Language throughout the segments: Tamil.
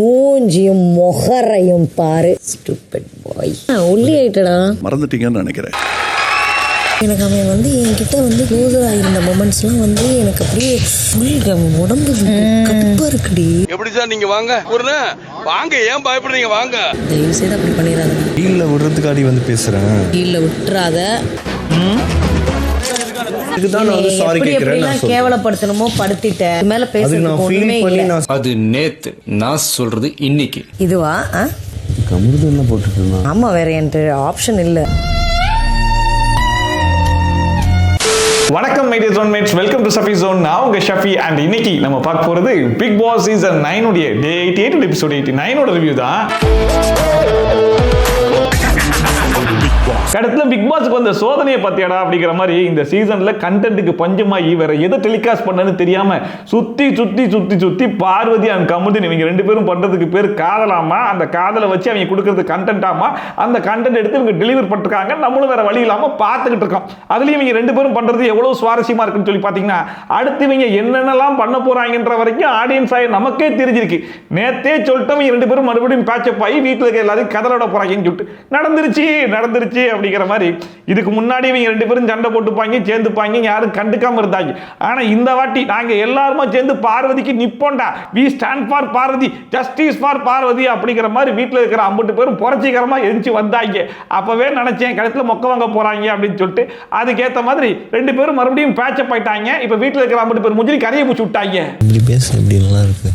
மூஞ்சியும் மொகரையும் பாரு. ஸ்டூபிட் பாய். ஒல்லி ஆயிட்டடா. மறந்துட்டீங்கன்னு நினைக்கிறேன். எனக்கு அவன் என்கிட்ட க்ளோஸாக இருந்த மொமெண்ட்ஸ்லாம் எனக்கு அப்படியே உடம்பு கடுப்பா இருக்குடி. எப்படி சார் நீங்க வாங்க வாங்க, ஏன் பயப்படுறீங்க? வாங்க, தயவு செய்து அப்படி பண்ணிடாத. டீல்ல விடுறதுக்காடி பேசுறேன். டீல்ல விட்டுறாத. கேவலப்படுத்தணுமோ படுத்திட்டேன் மேல பேசுறது. அது நேத்து நான் சொல்றது இன்னைக்கு. இதுவா கமுது என்ன போட்டுட்டு இருந்தா? ஆமா, வேற என்கிட்ட ஆப்ஷன் இல்ல. வணக்கம் my dear zonemates, welcome to Shafi zone. நான் உங்க ஷஃபி. அண்ட் இன்னைக்கு நம்ம பார்க்க போறது பிக் பாஸ் சீசன் 9 உடைய டே 88 எபிசோட் 89 ஓட ரிவ்யூ தான். கடத்துல பிக் பாஸ்க்கு வந்த சோதனையை பத்தியாடா அப்படிங்கிற மாதிரி இந்த சீசன்ல கண்டென்ட்டுக்கு பஞ்சமாகி வேற எதை டெலிகாஸ்ட் பண்ணனு தெரியாம சுத்தி சுத்தி சுத்தி சுத்தி பார்வதி அண்ட் கமுதின் இவங்க ரெண்டு பேரும் பண்றதுக்கு பேர் காதலாமா, அந்த காதலை வச்சு அவங்க கொடுக்கறது கண்டென்ட்டாமா, அந்த கண்டென்ட் எடுத்து இவங்க டெலிவர் பண்ணிருக்காங்க. நம்மளும் வேற வழி இல்லாம பார்த்துக்கிட்டு இருக்கோம். அதுலயும் இவங்க ரெண்டு பேரும் பண்றது எவ்வளவு சுவாரஸ்யமா இருக்குன்னு சொல்லி பாத்தீங்கன்னா, அடுத்து இவங்க என்னென்னலாம் பண்ண போறாங்கன்ற வரைக்கும் ஆடியன்ஸ் ஆகி நமக்கே தெரிஞ்சிருக்கு. நேத்தே சொல்லிட்டோம் இவங்க ரெண்டு பேரும் மறுபடியும் பேட்சப் ஆகி வீட்டுல இருக்க எல்லாத்தையும் கதலோட போறாங்கன்னு சொல்லிட்டு நடந்துருச்சு அப்படிங்கிற மாதிரி. இதுக்கு முன்னாடி இவங்க ரெண்டு பேரும் சண்டை போட்டுப்பாங்க, சேர்ந்துப்பாங்க, யாரும் கண்டுக்காம இருந்தாங்க. ஆனா இந்த வாட்டி நாங்க எல்லாருமே சேர்ந்து பார்வதிக்கு நிப்போண்டா, we stand for Parvathi, justice for Parvathi அப்படிங்கிற மாதிரி வீட்டில் இருக்கிற 50 பேரும் புரட்சிகரமா எரிஞ்சு வந்தாங்க. அப்பவே நினைச்சேன் கழுத்துல மொக்க வாங்க போறாங்க அப்படின்னு சொல்லிட்டு. அதுக்கேற்ற மாதிரி ரெண்டு பேரும் மறுபடியும் பேட்சப் ஆயிட்டாங்க. இப்ப வீட்டில் இருக்கிற 50 பேர் முஞ்சிரி கரையை பூச்சி விட்டாங்க. இப்படி பேச எப்படி நல்லா இருக்கு.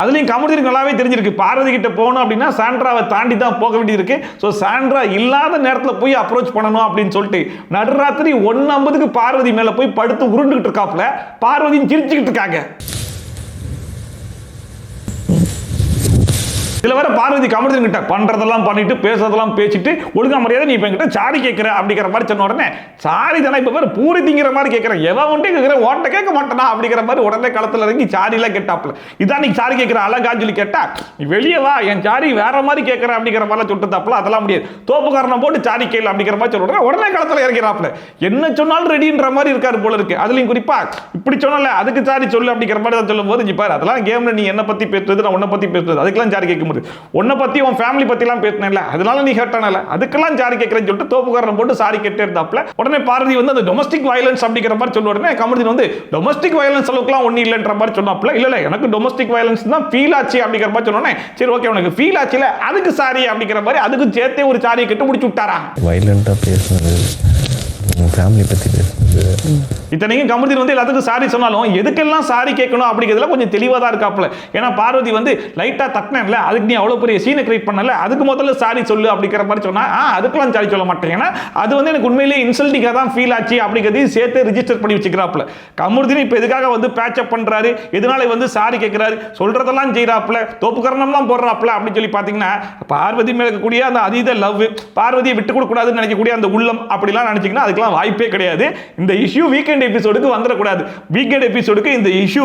அதுலயும் கமுதிக்கு நல்லாவே தெரிஞ்சிருக்கு பார்வதி கிட்ட போகணும் அப்படின்னா சாண்ட்ராவை தாண்டி தான் போக வேண்டியிருக்கு. ஸோ சாண்ட்ரா இல்லாத நேரத்தில் போய் அப்ரோச் பண்ணணும் அப்படின்னு சொல்லிட்டு நடுராத்திரி 1:50க்கு பார்வதி மேல போய் படுத்து உருண்டுகிட்டு இருக்காப்புல. பார்வதியும் சிரிச்சுக்கிட்டு இருக்காங்க. இதுல வர பார்வதி கமர்தன் கிட்ட பண்றதெல்லாம் பண்ணிட்டு பேசுறதெல்லாம் பேசிட்டு ஒழுங்கா மரியாதை நீ இப்ப என்கிட்ட சாரி கேட்கிற அப்படிங்கிற மாதிரி சொன்ன உடனே, சாரி தானே இப்ப பேர் பூரி திங்கிற மாதிரி கேட்கிறேன், எவன் ஒன்றே கேட்கிற ஓட்ட கேட்க மாட்டேனா அப்படிங்கிற மாதிரி உடனே களத்துல இறங்கி சாரி எல்லாம் கேட்டாப்புல. இதான் நீ சாரி கேட்கிற அழகான்னு சொல்லி கேட்டா, வெளியே வா என் சாரி வேற மாதிரி கேட்கிற அப்படிங்கிற மாதிரி சொல்லிட்டாப்புல. அதெல்லாம் முடியாது, தோப்புக்காரனை போட்டு சாரி கேள்வி அப்படிங்கிற மாதிரி சொல்ற உடனே களத்துல இறங்கிறாப்புல. என்ன சொன்னாலும் ரெடின்ற மாதிரி இருக்காரு போல இருக்கு. அதுலயும் குறிப்பா இப்படி சொன்னல அதுக்கு சாரி சொல்லு அப்படிங்கிற மாதிரி தான் சொல்லும் போது, பாரு அதெல்லாம் கேம்ல நீ என்ன பத்தி பேசுறது, நான் உன்னை பத்தி பேசுறது, அதுக்கெல்லாம் சாரி கேட்க உன்னை பத்தி உன் ஃபேமிலி பத்தி எல்லாம் பேசினேன்ல, அதனால நீ ஹர்ட் ஆனல, அதுக்கெல்லாம் சாரி கேட்கறேன்னு சொல்லிட்டு தோப்புக்காரனை போட்டு சாரி கேட்டே இருந்தாப்ல. உடனே பார்வதி அந்த டொமஸ்டிக் வயலன்ஸ் அப்படிங்கிற மாதிரி சொல்ல உடனே கமர்தீன் டொமஸ்டிக் வயலன்ஸ் அளவுக்குலாம் ஒன்றும் இல்லைன்ற மாதிரி சொன்னாப்ல. இல்ல எனக்கு டொமஸ்டிக் வயலன்ஸ் தான் ஃபீல் ஆச்சு அப்படிங்கிற மாதிரி சொன்னோன்னே, சரி ஓகே உனக்கு ஃபீல் ஆச்சுல அதுக்கு சாரி அப்படிங்கிற மாதிரி அதுக்கு சேர்த்தே ஒரு சாரியை கட்டு முடிச்சு விட்டாரா. வயலண்டா பேசுறது, ஃபேமிலி பத்தி பேசுறது. இத்தனைக்கும் கமர்தீன் எல்லாத்துக்கும் சாரி சொன்னாலும் எதுக்கெல்லாம் சாரி கேட்கணும் அப்படிங்கிறதுல கொஞ்சம் தெளிவாக தான் இருக்காப்புல. ஏன்னா பார்வதி லைட்டா தட்டினேன்ல, அதுக்கு நீ அவ்வளவு பெரிய சீனை கிரியேட் பண்ணல, அதுக்கு முதல்ல சாரி சொல்லு அப்படிங்கிற மாதிரி சொன்னா, அதுக்கெல்லாம் சாரி சொல்ல மாட்டேன், ஏன்னா அது எனக்கு உண்மையிலேயே இன்சல்ட்டிங்காக தான் ஃபீல் ஆச்சு அப்படிங்கிறதையும் சேர்த்து ரிஜிஸ்டர் பண்ணி வச்சுக்கிறாப்புல. கமர்தீன் இப்போ எதுக்காக பேட்சப் பண்றாரு, எதனால சாரி கேட்கிறாரு, சொல்றதெல்லாம் செய்யறாப்புல, தோப்புக்கரணம்லாம் போடுறாப்புல அப்படின்னு சொல்லி பார்த்தீங்கன்னா, பார்வதி மேல இருக்கக்கூடிய அந்த அதீத லவ், பார்வதியை விட்டு கொடுக்க கூடாதுன்னு நினைக்கக்கூடிய அந்த உள்ளம் அப்படிலாம் நினைச்சீங்கன்னா அதுக்கெல்லாம் வாய்ப்பே கிடையாது. இந்த இஷ்யூ வீக்கெண்ட் எபிசோடுக்கு வந்துடக்கூடாது. வீக்கெண்ட் எபிசோடுக்கு இந்த இஷ்யூ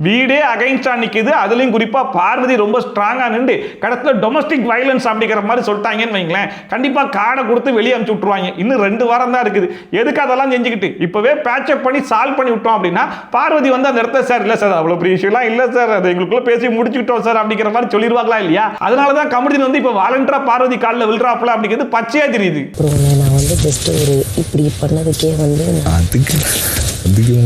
வீடே அகைன்ஸ்டா நிக்குது. அதுலயும் குறிப்பா பார்வதி ரொம்ப ஸ்ட்ராங்கா நின்று கடத்துல டொமஸ்டிக் வயலன்ஸ் அப்படிங்கிற மாதிரி சொல்லிட்டாங்கன்னு வைங்களேன், கண்டிப்பா கார்டை கொடுத்து வெளியே அனுப்பிச்சு விட்டுருவாங்க. இன்னும் 2 வாரம் தான் இருக்குது. எதுக்கு அதெல்லாம் செஞ்சுக்கிட்டு இப்பவே பேட்சப் பண்ணி சால்வ் பண்ணி விட்டோம் அப்படின்னா, பார்வதி அந்த இடத்துல சார் இல்ல சார் அவ்வளவு பெரிய இஷ்யூலாம் இல்ல சார், அதை எங்களுக்குள்ள பேசி முடிச்சுக்கிட்டோம் சார் அப்படிங்கிற மாதிரி சொல்லிடுவாங்களா இல்லையா. அதனாலதான் கமர்தீன் இப்ப வாலண்டரா பார்வதி காலில் விழுறாப்புல அப்படிங்கிறது பச்சையா தெரியுது. நான் ஜஸ்ட் ஒரு இப்படி பண்ணதுக்கே அதுக்கு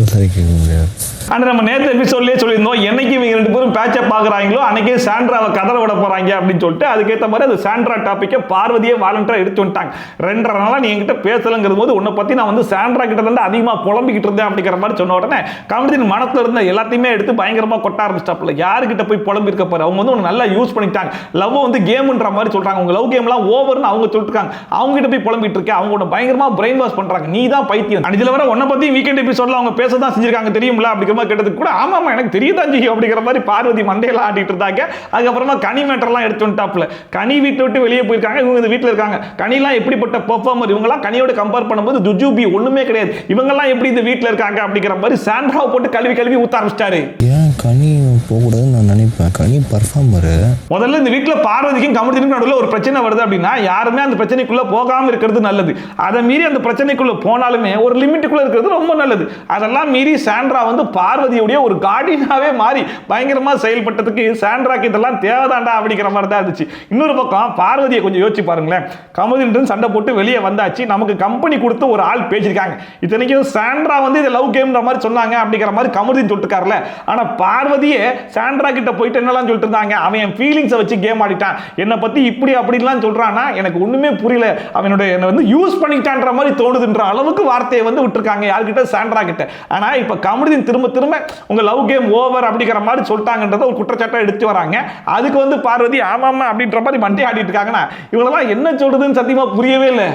சாரி கேட்க முடியாது. ஆனா நம்ம நேற்று எபிசோட்லயே சொல்லியிருந்தோம், என்னைக்கு இவங்க ரெண்டு பேரும் பேட்சப் பார்க்குறாங்களோ அன்னைக்கே சாண்ட்ராவை கதற விட போறாங்க அப்படின்னு சொல்லிட்டு. அதுக்கேற்ற மாதிரி அது சாண்ட்ரா டாபிக்கை பார்வதியே வாலண்டரா எடுத்து வந்துட்டாங்க. 2.5 நாளா நீ என்கிட்ட பேசலங்கிறது போது உன்னை பத்தி நான் சாண்ட்ரா கிட்ட இருந்து அதிகமா புலம்பிக்கிட்டு இருந்தேன் அப்படிங்கிற மாதிரி சொன்ன உடனே கமர்தீன் மனத்துல இருந்த எல்லாத்தையுமே எடுத்து பயங்கரமா கொட்ட ஆரம்பிச்சிட்டாப்ல. யாருக்கிட்ட போய் புலம்பி இருக்க பாரு, அவங்க ஒன்று நல்லா யூஸ் பண்ணிட்டாங்க. லவ் கேம்ன்ற மாதிரி சொல்றாங்க, உங்க லவ் கேம்லாம் ஓவர்னு அவங்க சொல்லிருக்காங்க. அவங்க கிட்ட போய் புலம்பிட்டு இருக்கேன், அவங்க பயங்கரமா பிரெயின் வாஷ் பண்றாங்க, நீ தான் பைத்தியம். இதுல வர உன்னை பத்தி வீக்கெண்ட் எபிசோட்ல அவங்க பேசதான் செஞ்சிருக்காங்க தெரியுமில்ல அப்படிங்கிற கேட்டதுக்கு கூட ஆமா எனக்கு தெரியுதான் ஜி அப்படிங்கிற மாதிரி பார்வதி மண்டையெல்லாம் ஆட்டிட்டு இருந்தாங்க. அதுக்கப்புறமா கனி மேட்டர்லாம் எடுத்து வந்துட்டாப்ல. கனி வீட்டை விட்டு வெளியே போயிருக்காங்க, இவங்க இந்த வீட்டில் இருக்காங்க. கனிலாம் எப்படிப்பட்ட பெர்ஃபார்மர், இவங்கலாம் கனியோட கம்பேர் பண்ணும்போது ஜுஜுபி ஒண்ணுமே கிடையாது. இவங்கெல்லாம் எப்படி இந்த வீட்டில் இருக்காங்க அப்படிங்கிற மாதிரி சாண்ட்ராவை போட்டு கழுவி ஊத்த ஆரம்பிச்சிட்டாரு. ஏன் கனி போகக்கூடாதுன்னு நான் நினைப்பேன். கனி பர்ஃபார்மரு. முதல்ல இந்த வீட்டில் பார்வதிக்கும் கமருதீனுக்கும் நடுவில் ஒரு பிரச்சனை வருது அப்படின்னா யாருமே அந்த பிரச்சனைக்குள்ளே போகாமல் இருக்கிறது நல்லது. அதை மீறி அந்த பிரச்சனைக்குள்ளே போனாலுமே ஒரு லிமிட்டுக்குள்ளே இருக்கிறது ரொம்ப நல்லது. அதெல்லாம் மீறி சாண்ட்ரா வந்து பார்வதியுடைய ஒரு கார்டினாவே மாறி பயங்கரமாக செயல்பட்டதுக்கு சாண்ட்ராக்கு இதெல்லாம் தேவைதாண்டா அப்படிங்கிற மாதிரி தான் இருந்துச்சு. இன்னொரு பக்கம் பார்வதியை கொஞ்சம் யோசிச்சு பாருங்களேன். கமருதீன் சண்டை போட்டு வெளியே வந்தாச்சு, நமக்கு கம்பெனி கொடுத்து ஒரு ஆள் பேசியிருக்காங்க. இத்தனைக்கும் சாண்ட்ரா வந்து இது லவ் கேம்ன்ற மாதிரி சொன்னாங்க அப்படிங்கிற மாதிரி கமருதீன் சொல்லிட்டுருக்காருல. ஆனால் பார்வதியே சாண்ட்ரா கிட்ட போயிட்டு என்னெல்லாம் சொல்லிட்டு இருந்தாங்க, அவன் என் ஃபீலிங்ஸை வச்சு கேம் ஆடிட்டான், என்னை பற்றி இப்படி அப்படிலாம் சொல்கிறான்னா எனக்கு ஒன்றுமே புரியல, அவனுடைய என்னை வந்து யூஸ் பண்ணிட்டான்ற மாதிரி தோணுதுன்ற அளவுக்கு வார்த்தையை வந்து விட்டுருக்காங்க யார்கிட்ட, சாண்ட்ரா கிட்ட. ஆனால் இப்போ கமருதீன் திரும்ப திரும்ப உங்கள் லவ் கேம் ஓவர் அப்படிங்கிற மாதிரி சொல்லிட்டாங்கன்றத ஒரு குற்றச்சாட்டை எடுத்து வராங்க. அதுக்கு வந்து பார்வதி ஆமாம் அப்படின்ற மாதிரி மண்டி ஆடிட்டு இருக்காங்கன்னா இவங்களெல்லாம் என்ன சொல்றதுன்னு சத்தியமாக புரியவே இல்லை.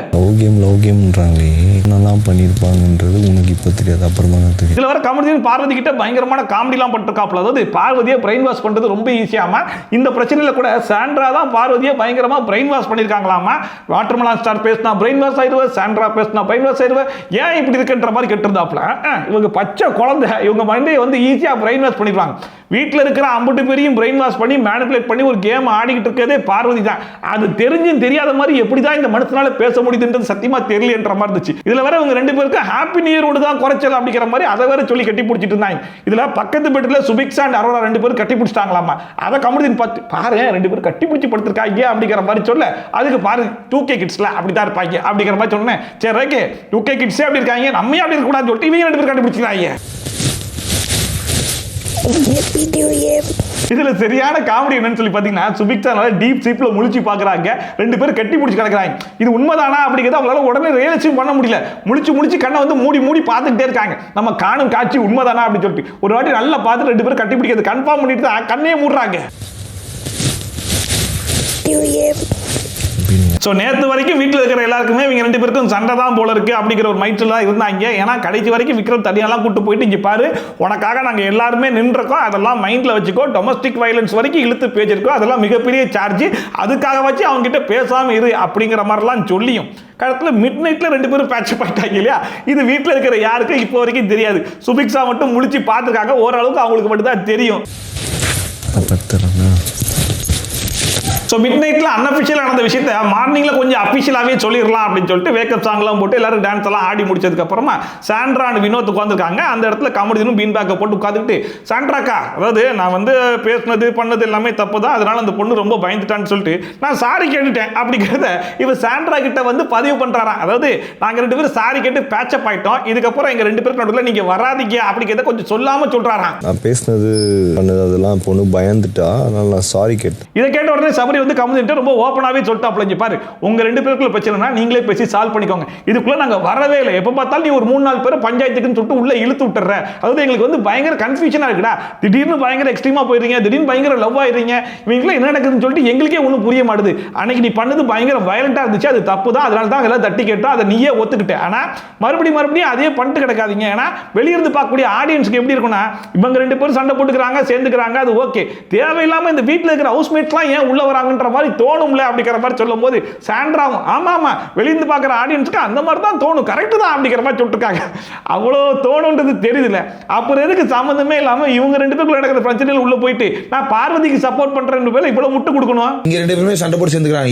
லவ் கேம்ன்றாங்களே, என்னெல்லாம் பண்ணியிருப்பாங்கன்றது உனக்கு இப்போ தெரியாது, அப்புறமா தான் தெரியும். இதில் வர கமருதீன் பார்வதி கிட்ட பயங்கரமான காமெடிலாம் பண்ணிருக்காப்புல. அதாவது பார்வதியை பிரெயின் வாஷ் பண்ணுறது ரொம்ப ஈஸியாமா. இந்த பிரச்சனையில் கூட சாண்ட்ரா தான் பார்வதியை பயங்கரமாக பிரெயின் வாஷ் பண்ணியிருக்காங்களாமா. வாட்டர்மெலன் ஸ்டார் பேசினா பிரெயின் வாஷ் ஆயிடுவேன், சாண்ட்ரா பேசினா பிரெயின் வாஷ் ஆயிடுவேன், ஏன் இப்படி இருக்குன்ற மாதிரி கேட்டிருந்தாப்புல. இவங்க பச்சை குழந்தை, இவங்க மண்டையை வந்து ஈஸியாக பிரெயின் வாஷ் பண்ணிடுவாங்க. வீட்டில் இருக்கிற அம்புட்டு பேரையும் பிரெயின் வாஷ் பண்ணி மேனிபுலேட் பண்ணி ஒரு கேம் ஆடிக்கிட்டு இருக்கிறதே பார்வதி தான். அது தெரிஞ்சும் தெரியாத மாதிரி எப்படி தான் இந்த மனுஷனால பேச முடியுதுன்றது சத்தியமா தெரியலன்ற மாதிரி இருந்துச்சு. இதுல வேற இவங்க ரெண்டு பேருக்கு ஹாப்பி நியூ இயரோடு தான் குறைச்சல் அப்படிங்கிற மாதிரி அதை வேற சொல்லி கட்டி பிடிச்சிட்டு இருந்தாங்க. இதுல பக்கத்து பெட்ல சுபிக்ஷா அண்ட் அரோரா ரெண்டு பேரும் கட்டி பிடிச்சிட்டாங்களாமா. அதை கமருதீன் பார்த்து பாரு ரெண்டு பேரும் கட்டி பிடிச்சி படுத்திருக்காங்க அப்படிங்கிற மாதிரி சொல்ல, அதுக்கு பாரு 2K கிட்ஸ்ல அப்படிதான் இருப்பாங்க அப்படிங்கிற மாதிரி சொன்னேன். சரி ஓகே 2K கிட்ஸே அப்படி இருக்காங்க, நம்ம அப்படி இருக்க கூடாதுன்னு சொல்லிட்டு இவங்க ரெண்டு பேரும் கட்டி பிடிச்சிருக்காங்க. இதுல சரியான காமெடி என்னன்னு சொல்லி பாத்தீங்கன்னா சுபிக்ஷா டீப் ஸ்லீப்ல முழிச்சு பாக்குறாங்க, ரெண்டு பேரும் கட்டி பிடிச்சி கிடக்குறாங்க. இது உண்மைதானா அப்படிங்கிறத அவங்களால உடனே ரியலைஸ் பண்ண முடியல. முழிச்சு கண்ணை வந்து மூடி பார்த்துக்கிட்டே இருக்காங்க. நம்ம காணும் காட்சி உண்மைதானா அப்படின்னு சொல்லிட்டு ஒரு வாட்டி நல்லா பார்த்து ரெண்டு பேரும் கட்டி பிடிக்கிறது கன்ஃபார்ம் பண்ணிட்டு தான் கண்ணே மூடுறாங்க. ஸோ நேற்று வரைக்கும் வீட்டில் இருக்கிற எல்லாருக்குமே இவங்க ரெண்டு பேருக்கும் சண்டை தான் போல இருக்கு அப்படிங்கிற ஒரு மைண்டில் தான் இருந்தாங்க. ஏன்னா கடைசி வரைக்கும் விக்ரம் தனியெல்லாம் கூட்டு போயிட்டு இங்கே பாரு உனக்காக நாங்கள் எல்லாருமே நின்றுருக்கோம், அதெல்லாம் மைண்டில் வச்சுக்கோ, டொமஸ்டிக் வயலன்ஸ் வரைக்கும் இழுத்து பேசியிருக்கோம், அதெல்லாம் மிகப்பெரிய சார்ஜ், அதுக்காக வச்சு அவங்க கிட்ட பேசாமல் இரு அப்படிங்கிற மாதிரிலாம் சொல்லியும் கடத்தில் மிட் நைட்டில் ரெண்டு பேரும் பேட்ச் பண்ணிட்டாங்க இல்லையா. இது வீட்டில் இருக்கிற யாருக்கும் இப்போ வரைக்கும் தெரியாது. சுபிக்ஷா மட்டும் முழிச்சு பார்த்துருக்காங்க, ஓரளவுக்கு அவங்களுக்கு மட்டும் தான் தெரியும். ஸோ மிட் நைட்டில் அன்அஃபிஷியலாக நடந்த விஷயத்தை மார்னிங்கில் கொஞ்சம் அஃபிஷியலாகவே சொல்லிடலாம் அப்படின்னு சொல்லிட்டு வேக்கப் சாங்லாம் போட்டு எல்லாரும் டான்ஸ் எல்லாம் ஆடி முடிச்சதுக்கப்புறமா சாண்ட்ரா அண்ட் வினோத் உட்காந்துருக்காங்க. அந்த இடத்துல கமருதீனும் பீன் பேக்கை போட்டு உட்காந்துக்கிட்டு சாண்ட்ராக்கா அதாவது நான் வந்து பேசினது பண்ணது எல்லாமே தப்பு தான், அதனால அந்த பொண்ணு ரொம்ப பயந்துட்டான்னு சொல்லிட்டு நான் சாரி கேட்டுட்டேன் அப்படிங்கிறத இவன் சாண்ட்ரா கிட்ட வந்து பதிவு பண்ணுறாராம். அதாவது நாங்கள் ரெண்டு பேரும் சாரி கேட்டு பேச்சப் ஆயிட்டோம், இதுக்கப்புறம் எங்கள் ரெண்டு பேருக்கு நடுவில் நீங்கள் வராதிங்க அப்படிங்கிறத கொஞ்சம் சொல்லாமல் சொல்கிறாராம். நான் பேசினது பண்ணது அதெல்லாம் பொண்ணு பயந்துட்டா, அதனால நான் சாரி கேட்டேன். இதை கேட்ட உடனே சபரி வந்து கமருதீன் ரொம்ப ஓப்பனாவே சொல்லிட்டாப்ல, பாரு உங்க ரெண்டு பேருக்குள்ள பிரச்சனைனா நீங்களே பேசி சால்வ் பண்ணிக்கோங்க, இதுக்குள்ள நாங்க வரவே இல்லை, எப்ப பார்த்தாலும் நீ ஒரு 3-4 பேரை பஞ்சாயத்துக்குன்னு சொல்லிட்டு உள்ள இழுத்து விட்டுற, அதாவது எங்களுக்கு வந்து பயங்கர கன்ஃபியூஷனா இருக்குடா, திடீர்னு பயங்கர எக்ஸ்ட்ரீமா போயிடுறீங்க, திடீர்னு பயங்கர லவ் ஆயிடுறீங்க, இவங்களுக்குள்ள என்ன நடக்குதுன்னு சொல்லிட்டு எங்களுக்கே ஒன்றும் புரிய மாட்டுது. அன்னைக்கு நீ பண்ணது பயங்கர வயலண்டா இருந்துச்சு, அது தப்பு தான், அதனால தான் எல்லாம் தட்டி கேட்டோம், அதை நீயே ஒத்துக்கிட்ட. ஆனா மறுபடியும் அதே பண்ணிட்டு கிடக்காதீங்க. ஏன்னா வெளியிருந்து பார்க்கக்கூடிய ஆடியன்ஸ்க்கு எப்படி இருக்கும்னா இவங்க ரெண்டு பேரும் சண்டை போட்டுக்கிறாங்க சேர்ந்துக்கிறாங்க, அது ஓகே, தேவையில்லாம இந்த வீட்டில் இருக்கிற ஹவுஸ்மேட்ஸ்லாம் ஏன் உள்ள வராங்கன்ற மாதிரி தோணும்ல அப்படிங்கிற மாதிரி சொல்லும்போது சாண்ட்ராவும் ஆமா வெளியிருந்து பார்க்குற ஆடியன்ஸ்க்கு அந்த மாதிரி தான் தோணும், கரெக்ட் தான் அப்படிங்கிற மாதிரி சொல்லிட்டுருக்காங்க. அவ்வளோ தோணுன்றது தெரியுதுல, அப்புறம் எதுக்கு சம்மந்தமே இல்லாம இவங்க ரெண்டு பேருக்குள்ள நடக்கிற பிரச்சனையில் உள்ள போயிட்டு நான் பார்வதிக்கு சப்போர்ட் பண்றேன் பேர் இவ்வளவு முட்டு கொடுக்கணும். இங்க ரெண்டு பேருமே சண்டை போட்டு சேர்ந்துக்கிறாங்க,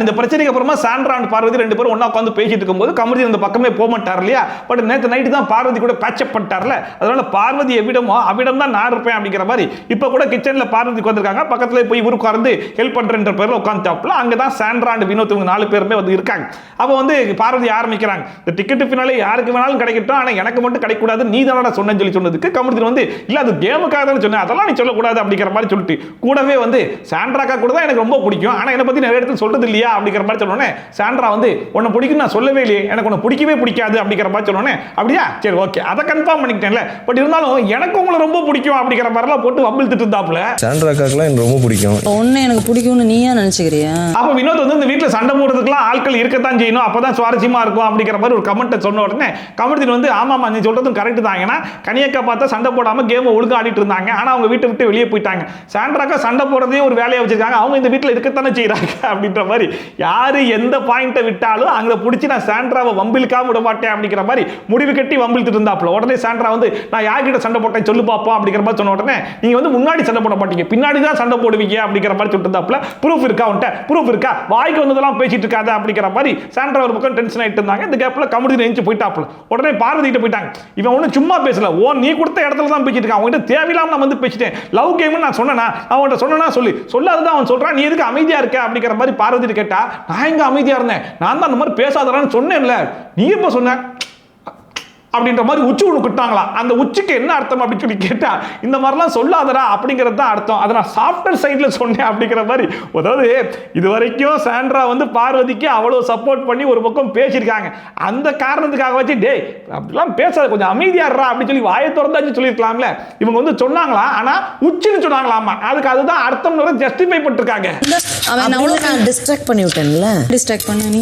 இந்த பிரச்சனைக்கு அப்புறமா சாண்ட்ரா அண்ட் பார்வதி ரெண்டு பேரும் ஒண்ணா உட்கார்ந்து பேசிட்டு இருக்கும்போது கமருதீன் அந்த பக்கமே போக மாட்டார் இல்லையா. பட் நேற்று நைட்டு தான் பார்வதி கூட பேட்சப் பண்ணிட்டார்ல, அதனால பார்வதி எவ்விடமோ அவ்விடம் தான் நான் இருப்பேன் அப்படிங்கிற மாதிரி இப்ப கூட கிச்சன்ல பார்வதி உட்கார்ந்திருக்காங்க, பக்கத்துல போய் இவரு உட்கார்ந்து ஹெல்ப் பண்றன்ற பேர்ல உட்கார்ந்தாப்ல. அங்க தான் சாண்ட்ரா அண்ட் வினோத் இவங்க 4 பேருமே வந்து இருக்காங்க. அப்ப வந்து பார்வதி ஆரம்பிக்கிறாங்க, இந்த டிக்கெட் ஃபினாலே யாருக்கு வேணாலும் கிடைக்கட்டும், ஆனா எனக்கு மட்டும் கிடைக்க கூடாது, நீ தானடா சொன்னேன்னு சொல்லி சொன்னதுக்கு கமருதீன் வந்து இல்ல அது கேமுக்காக தான் சொன்னேன், அதெல்லாம் நீ சொல்லக்கூடாது அப்படிங்கிற மாதிரி சொல்லிட்டு கூடவே வந்து சாண்ட்ராக்கா கூட தான் எனக்கு ரொம்ப பிடிக்கும், ஆனா என்னை பத்தி நிறைய இடத்துல சொல்றது இல்லையா அப்படிங்கிற மாதிரி சொன்னோன்னே சாண்ட்ரா வந்து உன்னை பிடிக்கும் நான் சொல்லவே இல்லையே, எனக்கு உன்னை பிடிக்கவே பிடிக்காது அப்படிங்கிற மாதிரி சொன்னோன்னே அப்படியா சரி ஓகே அதை கன்ஃபார்ம் பண்ணிக்கிட்டேன்ல, பட் இருந்தாலும் எனக்கு உங்களை ரொம்ப பிடிக்கும் அப்படிங்கிற மாதிரிலாம் போட்டு வம்பிழுத்துட்டு இருந்தாப்ல. சாண்ட்ராக்காக்கெல்லாம் எனக்கு ரொம்ப பிடிக்கும். ஒன்னு எனக்கு பிடிக்கும்னு நீயா நினைச்சுக்கிறியா? அப்ப வினோத் வந்து இந்த வீட்டுல சண்டை போடுறதுக்குலாம் ஆட்கள் இருக்கத்தான் செய்யணும், அப்பதான் சுவாரஸ்யமா இருக்கும் அப்படிங்கிற மாதிரி ஒரு கமெண்ட் சொன்ன உடனே கமெண்ட் வந்து ஆமாமா நீ சொல்றதும் கரெக்ட் தான். ஏன்னா கனியக்கா பார்த்தா சண்டை போடாம கேம் ஒழுங்கா ஆடிட்டு இருந்தாங்க, ஆனா அவங்க வீட்டை விட்டு வெளியே போயிட்டாங்க. சாண்ட்ராக்கா சண்டை போடுறதே ஒரு வேலையை வச்சிருக்காங்க, அவங்க இந்த வீட்டுல இருக்கத்தானே செய்யறாங்க அப்படின்ற மாதிரி யாரு எந்த பாயிண்ட்டை விட்டாலும் அங்க பிடிச்சி நான் சாண்ட்ராவை வம்பிலுக்காம விட மாட்டேன் அப்படிங்கிற மாதிரி முடிவு கட்டி வம்பிழுத்து இருந்தாப்புல. உடனே சாண்ட்ரா வந்து நான் யார்கிட்ட சண்டை போட்டேன் சொல்லு பாப்போம் அப்படிங்கிற மாதிரி சொன்ன உடனே நீங்க வந்து முன்னாடி சண்டை போட மாட்டீங்க பின்னாடி தான் சண்டை போடுவீங்க அப்படிங்கிற மாதிரி சொல்லிட்டு இருந்தாப்புல. ப்ரூஃப் இருக்கா உன்ட்ட? ப்ரூஃப் இருக்கா? வாய்க்கு வந்ததெல்லாம் பேசிட்டு இருக்காத அப்படிங்கிற மாதிரி சாண்ட்ரா ஒரு பக்கம் டென்ஷன் ஆயிட்டு இருந்தாங்க. இந்த கேப்ல கமுதி நெஞ்சு போயிட்டாப்புல. உடனே பார்வதி கிட்ட போயிட்டாங்க, இவன் ஒன்னும் சும்மா பேசல, ஓ நீ கொடுத்த இடத்துல தான் பேசிட்டு இருக்கான், அவன்கிட்ட தேவையில்லாம நான் வந்து பேசிட்டேன், லவ் கேம்னு நான் சொன்னேனா, அவன்கிட்ட சொன்னா சொல்லி சொல்லாததான் அவன் சொல்றான், நீ எதுக்கு அமைதியா இருக்க அப்படிங்கிற மாதிரி பார்வதி கேட்டா, நான் எங்க அமைதியா இருந்தேன், நான் தான் அந்த மாதிரி பேசாதடான்னு சொன்னேன்ல, நீ எப்ப சொன்ன அப்படின்ற மாதிரி உச்சி ஒன்று கிட்டாங்களா. அந்த உச்சிக்கு என்ன அர்த்தம் அப்படின்னு சொல்லி கேட்டா, இந்த மாதிரிலாம் சொல்லாதடா அப்படிங்கிறது தான் அர்த்தம், அதை நான் சாஃப்ட்வேர் சைடில் சொன்னேன் அப்படிங்கிற மாதிரி. அதாவது இது வரைக்கும் சாண்ட்ரா வந்து பார்வதிக்கு அவ்வளோ சப்போர்ட் பண்ணி ஒரு பக்கம் பேசியிருக்காங்க, அந்த காரணத்துக்காக வச்சு டேய் அப்படிலாம் பேசாத கொஞ்சம் அமைதியாடுறா அப்படின்னு சொல்லி வாயை திறந்தாச்சு சொல்லியிருக்கலாம்ல. இவங்க வந்து சொன்னாங்களா, ஆனா உச்சின்னு சொன்னாங்களாமா, அதுக்கு அதுதான் அர்த்தம் ஜஸ்டிஃபை பண்ணிருக்காங்க. நான் டிஸ்ட்ராக்ட் பண்ணி விட்டேன்ல, டிஸ்ட்ராக்ட் பண்ண நீ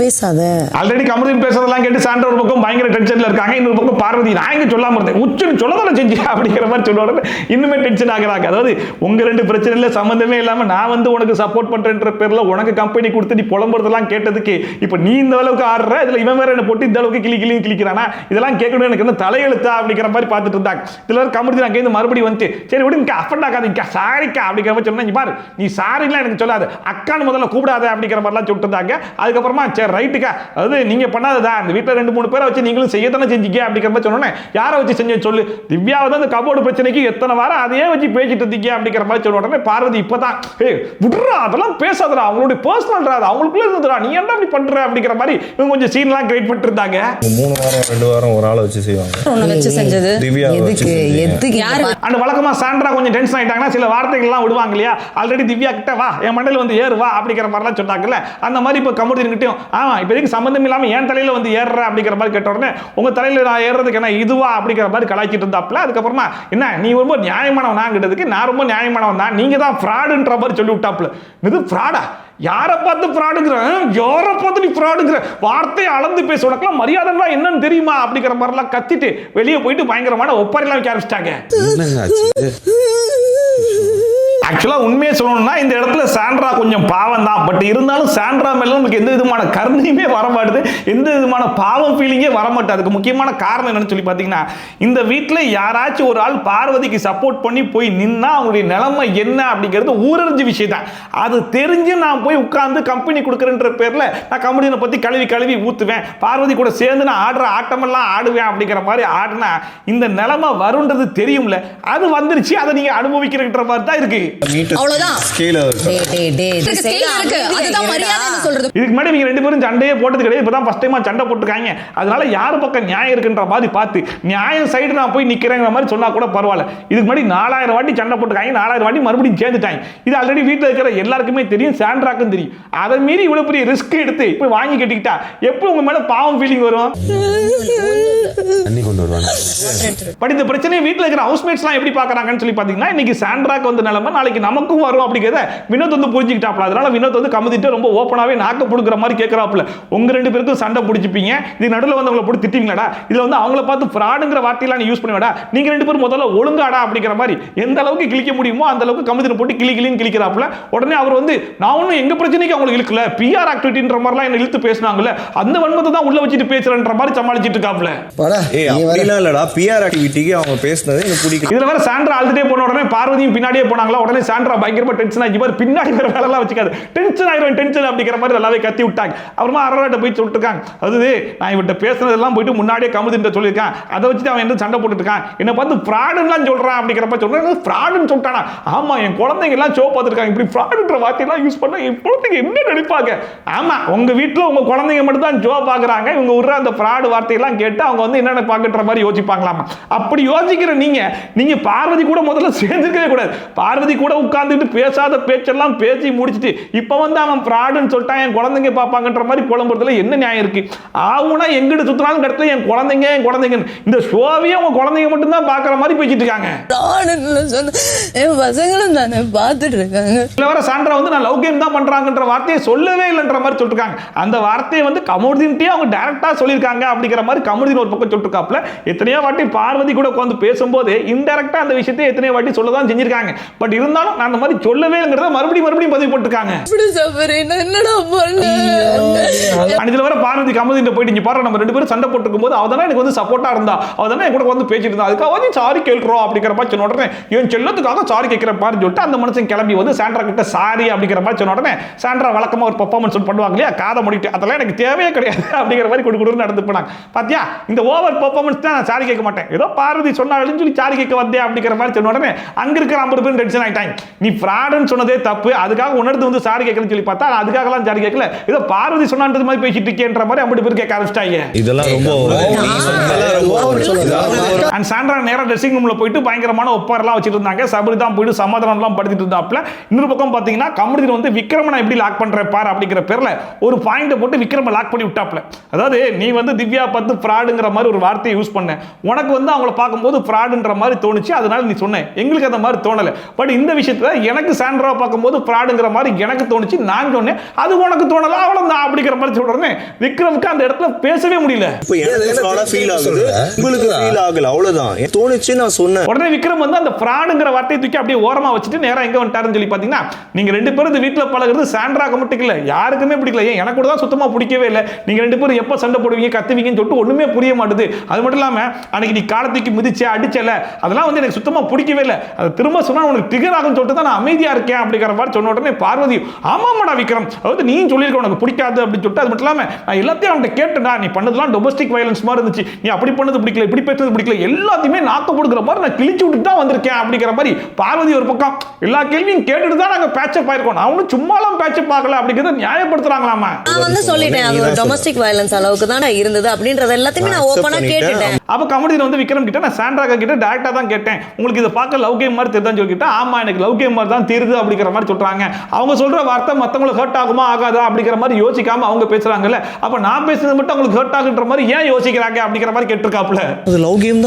பேசாத. ஆல்ரெடி கமருதீன் பேசுறதெல்லாம் கேட்டு சாண்ட்ரா ஒரு பக்கம் பயங்கர டென்ஷன்ல இருக்காங்க, இன்னொரு பக்கம் பார்வதி நான் எங்க சொல்லாம இருந்தேன், உச்சுன்னு சொல்லதான செஞ்சு அப்படிங்கிற மாதிரி சொல்ல உடனே இன்னுமே டென்ஷன் ஆகுறாங்க. அதாவது உங்க ரெண்டு பிரச்சனையில சம்பந்தமே இல்லாம நான் வந்து உனக்கு சப்போர்ட் பண்றேன்ற பேர்ல உனக்கு கம்பெனி கொடுத்து நீ புலம்புறதெல்லாம் கேட்டதுக்கு இப்ப நீ இந்த அளவுக்கு ஆடுற, இதுல இவன் வேற என்ன போட்டு இந்த அளவுக்கு கிளிக்கிறானா, இதெல்லாம் கேட்கணும் எனக்கு என்ன தலையெழுத்தா அப்படிங்கிற மாதிரி பார்த்துட்டு இருந்தாங்க. இதுல கமருதீன் அங்கே இருந்து மறுபடியும் வந்து சரி விடுங்க அஃபண்ட் ஆகாதீங்க சாரிக்கா அப்படிங்கிற மாதிரி சொன்னா, பாரு நீ சாரிலாம் எனக்கு சொல்லாது, அக்கான்னு முதல்ல கூப்பிடாத அப்படிங்கிற மாதிரிலாம் சொல்லிட்டு இருந்தாங்க. அதுக்கப்புறமா சரி ரைட்டுக்கா, அதாவது நீங்க பண்ணாததா அந்த வீட்டில் 2-3 பேரை வச்சு நீங்களும் செய்யத்தானே செஞ்சீங்க அப்படிங்கிற மாதிரி சொன்னோன்னே, யாரை வச்சு செஞ்சு சொல்லு, திவ்யாவை தான் அந்த கபோர்டு பிரச்சனைக்கு எத்தனை வாரம் அதையே வச்சு பேசிட்டு இருந்தீங்க அப்படிங்கிற மாதிரி சொன்ன உடனே பார்வதி இப்பதான் விடுறா அதெல்லாம் பேசாதடா, அவங்களுடைய பர்சனல்ரா, அது அவங்களுக்குள்ள இருந்துடா, நீ என்ன அப்படி பண்ற அப்படிங்கிற மாதிரி இவங்க கொஞ்சம் சீன்லாம் கிரியேட் பண்ணிட்டு இருந்தாங்க. 3 வாரம் 2 வாரம் ஒரு ஆளை வச்சு செய்வாங்க, ஒன்னு வச்சு செஞ்சது திவ்யா எதுக்கு யாரு அந்த வழக்கமா சாண்ட்ரா கொஞ்சம் டென்ஷன் ஆயிட்டாங்கன்னா சில வார்த்தைகள் எல்லாம் விடுவாங்க இல்லையா, ஆல்ரெடி திவ்யா கிட்ட வா என் மண்டையில வந்து ஏறு வா அப்படிங்கிற மாதிரிலாம் சொன்னாங்கல்ல, அந்த மாதிரி இப்ப கமருதீன் கிட்டயும் ஆமா இப்ப எதுக்கு சம்பந்தம் இல்லாம என் தலையில வந்து ஏறுற அப்படிங்கிற மாதிரி கேட்ட உடனே உங்க தலையில நான் ஏறுறதுக்கு என்ன இதுவா அப்படிங்கிற மாதிரி கலாய்ச்சிட்டு இருந்தாப்ல. அதுக்கப்புறமா என்ன நீ ரொம்ப நியாயமானவன் நான் கிட்டதுக்கு நான் ரொம்ப நியாயமானவன் தான், நீங்க தான் ஃப்ராடுன்ற மாதிரி சொல்லி விட்டாப்ல. இது ஃப்ராடா, யாரை பார்த்து ஃப்ராடுங்கிற, யாரை பார்த்து நீ ஃப்ராடுங்கிற வார்த்தையை அளந்து பேச, உனக்குலாம் மரியாதைன்னா என்னன்னு தெரியுமா அப்படிங்கிற மாதிரிலாம் கத்திட்டு வெளியே போயிட்டு பயங்கரமான ஒப்பறையெல்லாம் வைக்க ஆரம்பிச்சிட்டாங்க. ஆக்சுவலா உண்மையை சொல்லணும்னா இந்த இடத்துல சாண்ட்ரா கொஞ்சம் பாவம் தான், பட் இருந்தாலும் சாண்ட்ரா மேல நமக்கு எந்த விதமான கருணையுமே வரமாட்டுது, எந்த விதமான பாவம் ஃபீலிங்கே வரமாட்டேது. அதுக்கு முக்கியமான காரணம் என்னன்னு சொல்லி பார்த்தீங்கன்னா, இந்த வீட்டில் யாராச்சும் ஒரு ஆள் பார்வதிக்கு சப்போர்ட் பண்ணி போய் நின்னா அவங்களுடைய நிலைமை என்ன அப்படிங்கிறது ஊரறிஞ்ச விஷயம் தான். அது தெரிஞ்சு நான் போய் உட்கார்ந்து கம்பெனி கொடுக்குறேன்ற பேர்ல நான் கம்பெனியை பத்தி கழுவி ஊத்துவேன், பார்வதி கூட சேர்ந்து நான் ஆடுற ஆட்டமெல்லாம் ஆடுவேன் அப்படிங்கிற மாதிரி ஆடினா இந்த நிலைமை வரும்ன்றது தெரியும்ல, அது வந்துருச்சு, அதை நீங்க அனுபவிக்கிறன்ற மாதிரி தான் இருக்கு. அவ்வளவுதான் ஸ்கேல் அதுதான் மரியாதை சொல்றது. இதுக்கு முன்னாடி நீங்க 2 பேரும் சண்டையே போட்டது கிடையாது, இப்பதான் ஃபர்ஸ்ட் டைமா சண்டை போட்டுருக்காங்க, அதனால யாரு பக்கம் நியாயம் இருக்குன்ற மாதிரி பார்த்து நியாயம் சைடு நான் போய் நிக்கிறேங்கிற மாதிரி சொன்னா கூட பரவாயில்ல. இதுக்கு முன்னாடி 4000 வாட்டி சண்டை போட்டுருக்காங்க, 4000 வாட்டி மறுபடியும் சேர்ந்துட்டாங்க. இது ஆல்ரெடி வீட்டில் இருக்கிற எல்லாருக்குமே தெரியும், சாண்ட்ராக்கும் தெரியும். அதை மீறி இவ்வளவு பெரிய ரிஸ்க் எடுத்து இப்போ வாங்கி கட்டிக்கிட்டா எப்போ உங்க மேல பாவம் ஃபீலிங் வரும்? தண்ணி கொண்டு வருவாங்க. பட் இந்த பிரச்சனையை வீட்டில் இருக்கிற ஹவுஸ்மேட்ஸ்லாம் எப்படி பார்க்கறாங்கன்னு சொல்லி பார்த்தீங்கன்னா, இன்னைக்கு சாண்ட்ராக்கு வந்து நிலைமை நாளைக்கு நமக்கும் வரும் அப்படிங்கிறத வினோத் வந்து புரிஞ்சுக்கிட்டாப்ல. அதனால வினோத் வந்து கமுதிட்டு ரொம்ப ஓப்பனாவே நாக்க புடுங்குற மாதிரி கேட்கறாப்ல, உங்க 2 பேருக்கும் சண்டை பிடிச்சிப்பீங்க, இது நடுவில் வந்து அவங்களை போட்டு திட்டுவீங்களாடா, இதுல வந்து அவங்கள பார்த்து ஃப்ராடுங்கிற வார்த்தையெல்லாம் நீ யூஸ் பண்ணுவேடா, நீங்க 2 பேரும் முதல்ல ஒழுங்காடா அப்படிங்கிற மாதிரி எந்த அளவுக்கு கிழிக்க முடியுமோ அந்த அளவுக்கு கமுதிட்டு போட்டு கிளின்னு கிளிக்கிறாப்ல. உடனே அவர் வந்து நான் ஒன்றும் எங்க பிரச்சனைக்கு அவங்களுக்கு இழுக்கல, பிஆர் ஆக்டிவிட்டின்ற மாதிரிலாம் என்ன இழுத்து பேசினாங்கல்ல, அந்த வன்மத்தை தான் உள்ள வச்சுட்டு பேசுறன்ற மாதிரி சமாளிச்சிட்டு இருக்காப்ல. இல்லடா பிஆர் ஆக்டிவிட்டிக்கு அவங்க பேசுனது எனக்கு பிடிக்கும். இதுல வேற சாண்ட்ரா அழுதுட்டே போன உடனே பார்வதியும் பின்னாடியே போனாங்களா, உடனே சாண்ட்ரா பயங்கரமா டென்ஷன் ஆகி பாரு பின்னாடி வேற வேலை எல்லாம் வச்சுக்காது, டென்ஷன் ஆயிரும் டென்ஷன் அப்படிங்கிற மாதிரி நல்லாவே கத்தி விட்டாங்க. அப்புறமா அரராட்ட போய் சொல்லிட்டு இருக்காங்க, அது நான் இவட்ட பேசுனதெல்லாம் போயிட்டு முன்னாடியே கமுதிட்ட சொல்லியிருக்கான், அதை வச்சுட்டு அவன் என்ன சண்டை போட்டுட்டு இருக்கான், என்ன பார்த்து ஃப்ராடுன்னு சொல்றான் அப்படிங்கிறப்ப சொல்றேன், ஃப்ராடுன்னு சொல்லிட்டானா, ஆமா என் குழந்தைங்க எல்லாம் ஷோ பார்த்துருக்காங்க, இப்படி ஃப்ராடுன்ற வார்த்தையெல்லாம் யூஸ் பண்ண என் குழந்தைங்க என்ன நினைப்பாங்க, ஆமா உங்க வீட்டில் உங்க குழந்தைங்க மட்டும் தான் ஷோ பார்க்குறாங்க, இவங்க விடுற அந்த ஃப்ராடு வார்த்தையெல்லாம் கேட்டு அவங்க வந்து என்ன நினைப்பாங்கன்ற மாதிரி யோசிப்பாங்களாமா. அப்படி யோசிக்கிற நீங்க பார்வதி கூட முதல்ல சேர்ந்துக்கவே கூடாது, பார்வதி கூட உட்கார்ந்துட்டு பேசாத பேச்செல்லாம் பேசி முடிச்சுட்டு இப்போ வந்து அவன் ஃப்ராடுன்னு சொல்லிட்டான், என் குழந்தைங்க பார்ப்பாங்கன்ற மாதிரி புலம்புறதுல என்ன நியாயம் இருக்கு? ஆவுனா எங்கிட்ட சுத்தினாலும் இடத்துல என் குழந்தைங்க இந்த ஷோவையே உங்க குழந்தைங்க மட்டும் தான் பாக்குற மாதிரி பேசிட்டு இருக்காங்க. என் பசங்களும் தானே பார்த்துட்டு இருக்காங்க. இதுல வர சாண்ட்ரா வந்து நான் லவ் கேம் தான் பண்றாங்கன்ற வார்த்தையை சொல்லவே இல்லைன்ற மாதிரி சொல்லிருக்காங்க. அந்த வார்த்தையை வந்து கமருதீன்ட்டே அவங்க டைரக்டா சொல்லியிருக்காங்க அப்படிங்கிற மாதிரி கமருதீன் ஒரு பக்கம் சொல்லிருக்காப்ல. எத்தனையோ வாட்டி பார்வதி கூட உட்காந்து பேசும்போது இன்டைரக்டா அந்த விஷயத்தை எத்தனையோ வாட்டி சொல்லதான் செஞ்சிருக்காங்க. பட் இருந்தாலும் நான் அந்த மாதிரி சொல்லவே இல்லைங்கிறத மறுபடியும் பதிவு போட்டுருக்காங்க. என்னடா பண்ண இதுல வர பார்வதி கமருதீன் போயிட்டு இங்க பாரு நம்ம ரெண்டு பேரும் சண்டை போட்டுக்கும் போது அவதானே எனக்கு வந்து சப்போர்ட்டா இருந்தா, அவதானே என் கூட வந்து பேசிட்டு இருந்தா, அதுக்காக சாரி கேட்கிறோம் அப்படிங்கிற மாதிரி சொன்ன உடனே என் செல்லத்துக்காக சாரி கேட்கிற பாரு சொல்லிட்டு அந்த மனுஷன் கிளம்பி வந்து சாண்ட்ரா கிட்ட சாரி அப்படிங்கிற மாதிரி சொன்ன உடனே சாண்ட்ரா வழக்கமா ஒரு பெர்ஃபார்மன்ஸ் பண்ணுவாங்க இல்லையா, காதை முடிட்டு அதெல்லாம் எனக்கு தேவையே கிடையாது அப்படிங்கிற மாதிரி குடுக்குடுன்னு நடந்து போனாங்க. பாத்தியா இந்த ஓவர் பெர்ஃபார்மன்ஸ் தான் நான் சாரி கேட்க மாட்டேன், ஏதோ பார்வதி சொன்னாலும் சொல்லி சாரி கேட்க வந்தேன் அப்படிங்கிற மாதிரி சொன்ன உடனே அங்க இருக்கிற 50 பேர் டென்ஷன் ஆயிட்டாங்க. நீ ஃப்ராடுன்னு சொன்னதே தப்பு, அதுக்காக உணர்ந்து வந்து சாரி கேட்கறேன்னு சொல்லி பார்த்தா அதுக்காகலாம் சாரி கேட்கல, ஏதோ பார்வதி சொன்னான்றது மாதிரி பேசிட்டு இருக்கேன்ற மாதிரி 50 பேர் கேட்க ஆரம்பிச்சிட்டாங்க. இதெல்லாம் ரொம்ப அண்ட் சாண்ட்ரா நேரா ட்ரெஸ்ஸிங் ரூம்ல போயிட்டு பயங்கரமான ஒப்பாரெல்லாம் வச்சிட்டு இருந்தாங்க. சபரி தான் போயிட்டு சமாதானம்லாம் படுத்திட்டு இருந்தாப்ல. இன்னொரு பக்கம் பாத்தீங்கன்னா கமருதீன் வந்து விக்ரமனை எப்படி லாக் பண்ற பார் அப்படிங்கிற பேர்ல ஒரு பாயிண்ட் போட்டு விக்ரம லாக் பண்ணி விட்டாப்ல. அதாவது நீ வந்து திவ்யா பார்த்து ஃப்ராடுங்கிற மாதிரி ஒரு வார்த்தையை யூஸ் பண்ண, உனக்கு வந்து அவங்கள பார்க்கும்போது ஃப்ராடுன்ற மாதிரி தோணுச்சு, அதனால நீ சொன்ன, எங்களுக்கு அந்த மாதிரி தோணல. பட் இந்த விஷயத்துல எனக்கு சாண்ட்ராவை பார்க்கும்போது ஃப்ராடுங்கிற மாதிரி எனக்கு தோணுச்சு, நான் சொன்னேன், அது உனக்கு தோணல, அவ்வளவுதான் அப்படிங்கிற மாதிரி சொல்றேன். விக்ரமுக்கு அந்த இடத்துல பேசவே முடியல. உடனே விக்ரம் வந்து அந்த ஃப்ராடுங்கிற வார்த்தையை தூக்கி அப்படியே ஓரமா வச்சுட்டு நேரா எங்க வந்துட்டாருன்னு சொல்லி பாத்தீங்கன்னா, நீங்க ரெண்டு பேரும் இந்த வீட்டுல பழகுறது சாண்ட்ராக்கு மட்டும் இல்ல, யாருக்குமே பிடிக்கல, ஏன் எனக்கு கூட தான் சுத்தமா பிடிக்கவே இல்லை. நீங்க ரெண்டு பேரும் எப்ப சண்டை போடுவீங்க கத்துவீங்கன்னு சொல்லிட்டு ஒண்ணுமே புரிய மாட்டுது. அது மட்டும் இல்லாம அன்னைக்கு நீ காலத்துக்கு மிதிச்ச அடிச்சல, அதெல்லாம் வந்து எனக்கு சுத்தமா பிடிக்கவே இல்லை, அது திரும்ப சொன்னா உனக்கு ட்ரிகர் ஆகும்னு சொல்லிட்டு தான் நான் அமைதியா இருக்கேன் அப்படிங்கிற மாதிரி சொன்ன உடனே பார்வதி ஆமாமாடா விக்ரம், அதாவது நீ சொல்லியிருக்க உனக்கு பிடிக்காது அப்படின்னு சொல்லிட்டு, அது மட்டும் இல்லாம நான் எல்லாத்தையும் அவன்கிட்ட கேட்டேன்டா, நீ பண்ணதெல்லாம் டொமஸ்டிக் வயலன்ஸ் மாதிரி இருந்துச்சு, நீ அப்படி பண்ணது பிடிக்கல, இப்படி பேசுறது பிடிக்கல, எல்லாத்தையுமே நாக்க போடுகிற மாதிரி நான் கிழிச்சு விட்டு தான் வந்திருக்கேன் அப்படிங்கிற மாதிரி பார்வதி ஒரு பக்கம் எல்லா கேள்வியும் கேட்டுட்டு தான் நாங்க பேட்சப் ஆயிருக்கோம், அவனும் சும்மாலாம் பேட்சப் ஆகல அப்படிங்கறத நியாயப்படுத்துறாங்களாமா. நான் வந்து சொல்லிட்டேன் அது ஒரு டொமஸ்டிக் வயலன்ஸ் அளவுக்கு தான் இருந்தது அப்படின்றது எல்லாத்தையுமே நான் ஓபனா கேட்டுட்டேன். அப்ப கமருதீன் வந்து விக்ரம் கிட்ட நான் சாண்ட்ரா கிட்ட டைரக்டா தான் கேட்டேன், உங்களுக்கு இத பார்க்க லவ் கேம் மாதிரி தெரியுதான்னு சொல்லிட்டு, ஆமா எனக்கு லவ் கேம் மாதிரி தான் தெரியுது அப்படிங்கிற மாதிரி சொல்றாங்க. அவங்க சொல்ற வார்த்தை மத்தவங்களுக்கு ஹர்ட் ஆகுமா ஆகாதா அப்படிங்கிற மாதிரி யோசிக்காம அவங்க பேசுறாங்கல்ல, அப்ப நான் பேசுறது மட்டும் உங்களுக்கு ஹர்ட் ஆகுன்ற மாதிரி ஏன் யோசிக்கிறாங்க அப்படிங்கிற மாதிரி கேட்டிருக்காப்ல. அது லவ் கேம்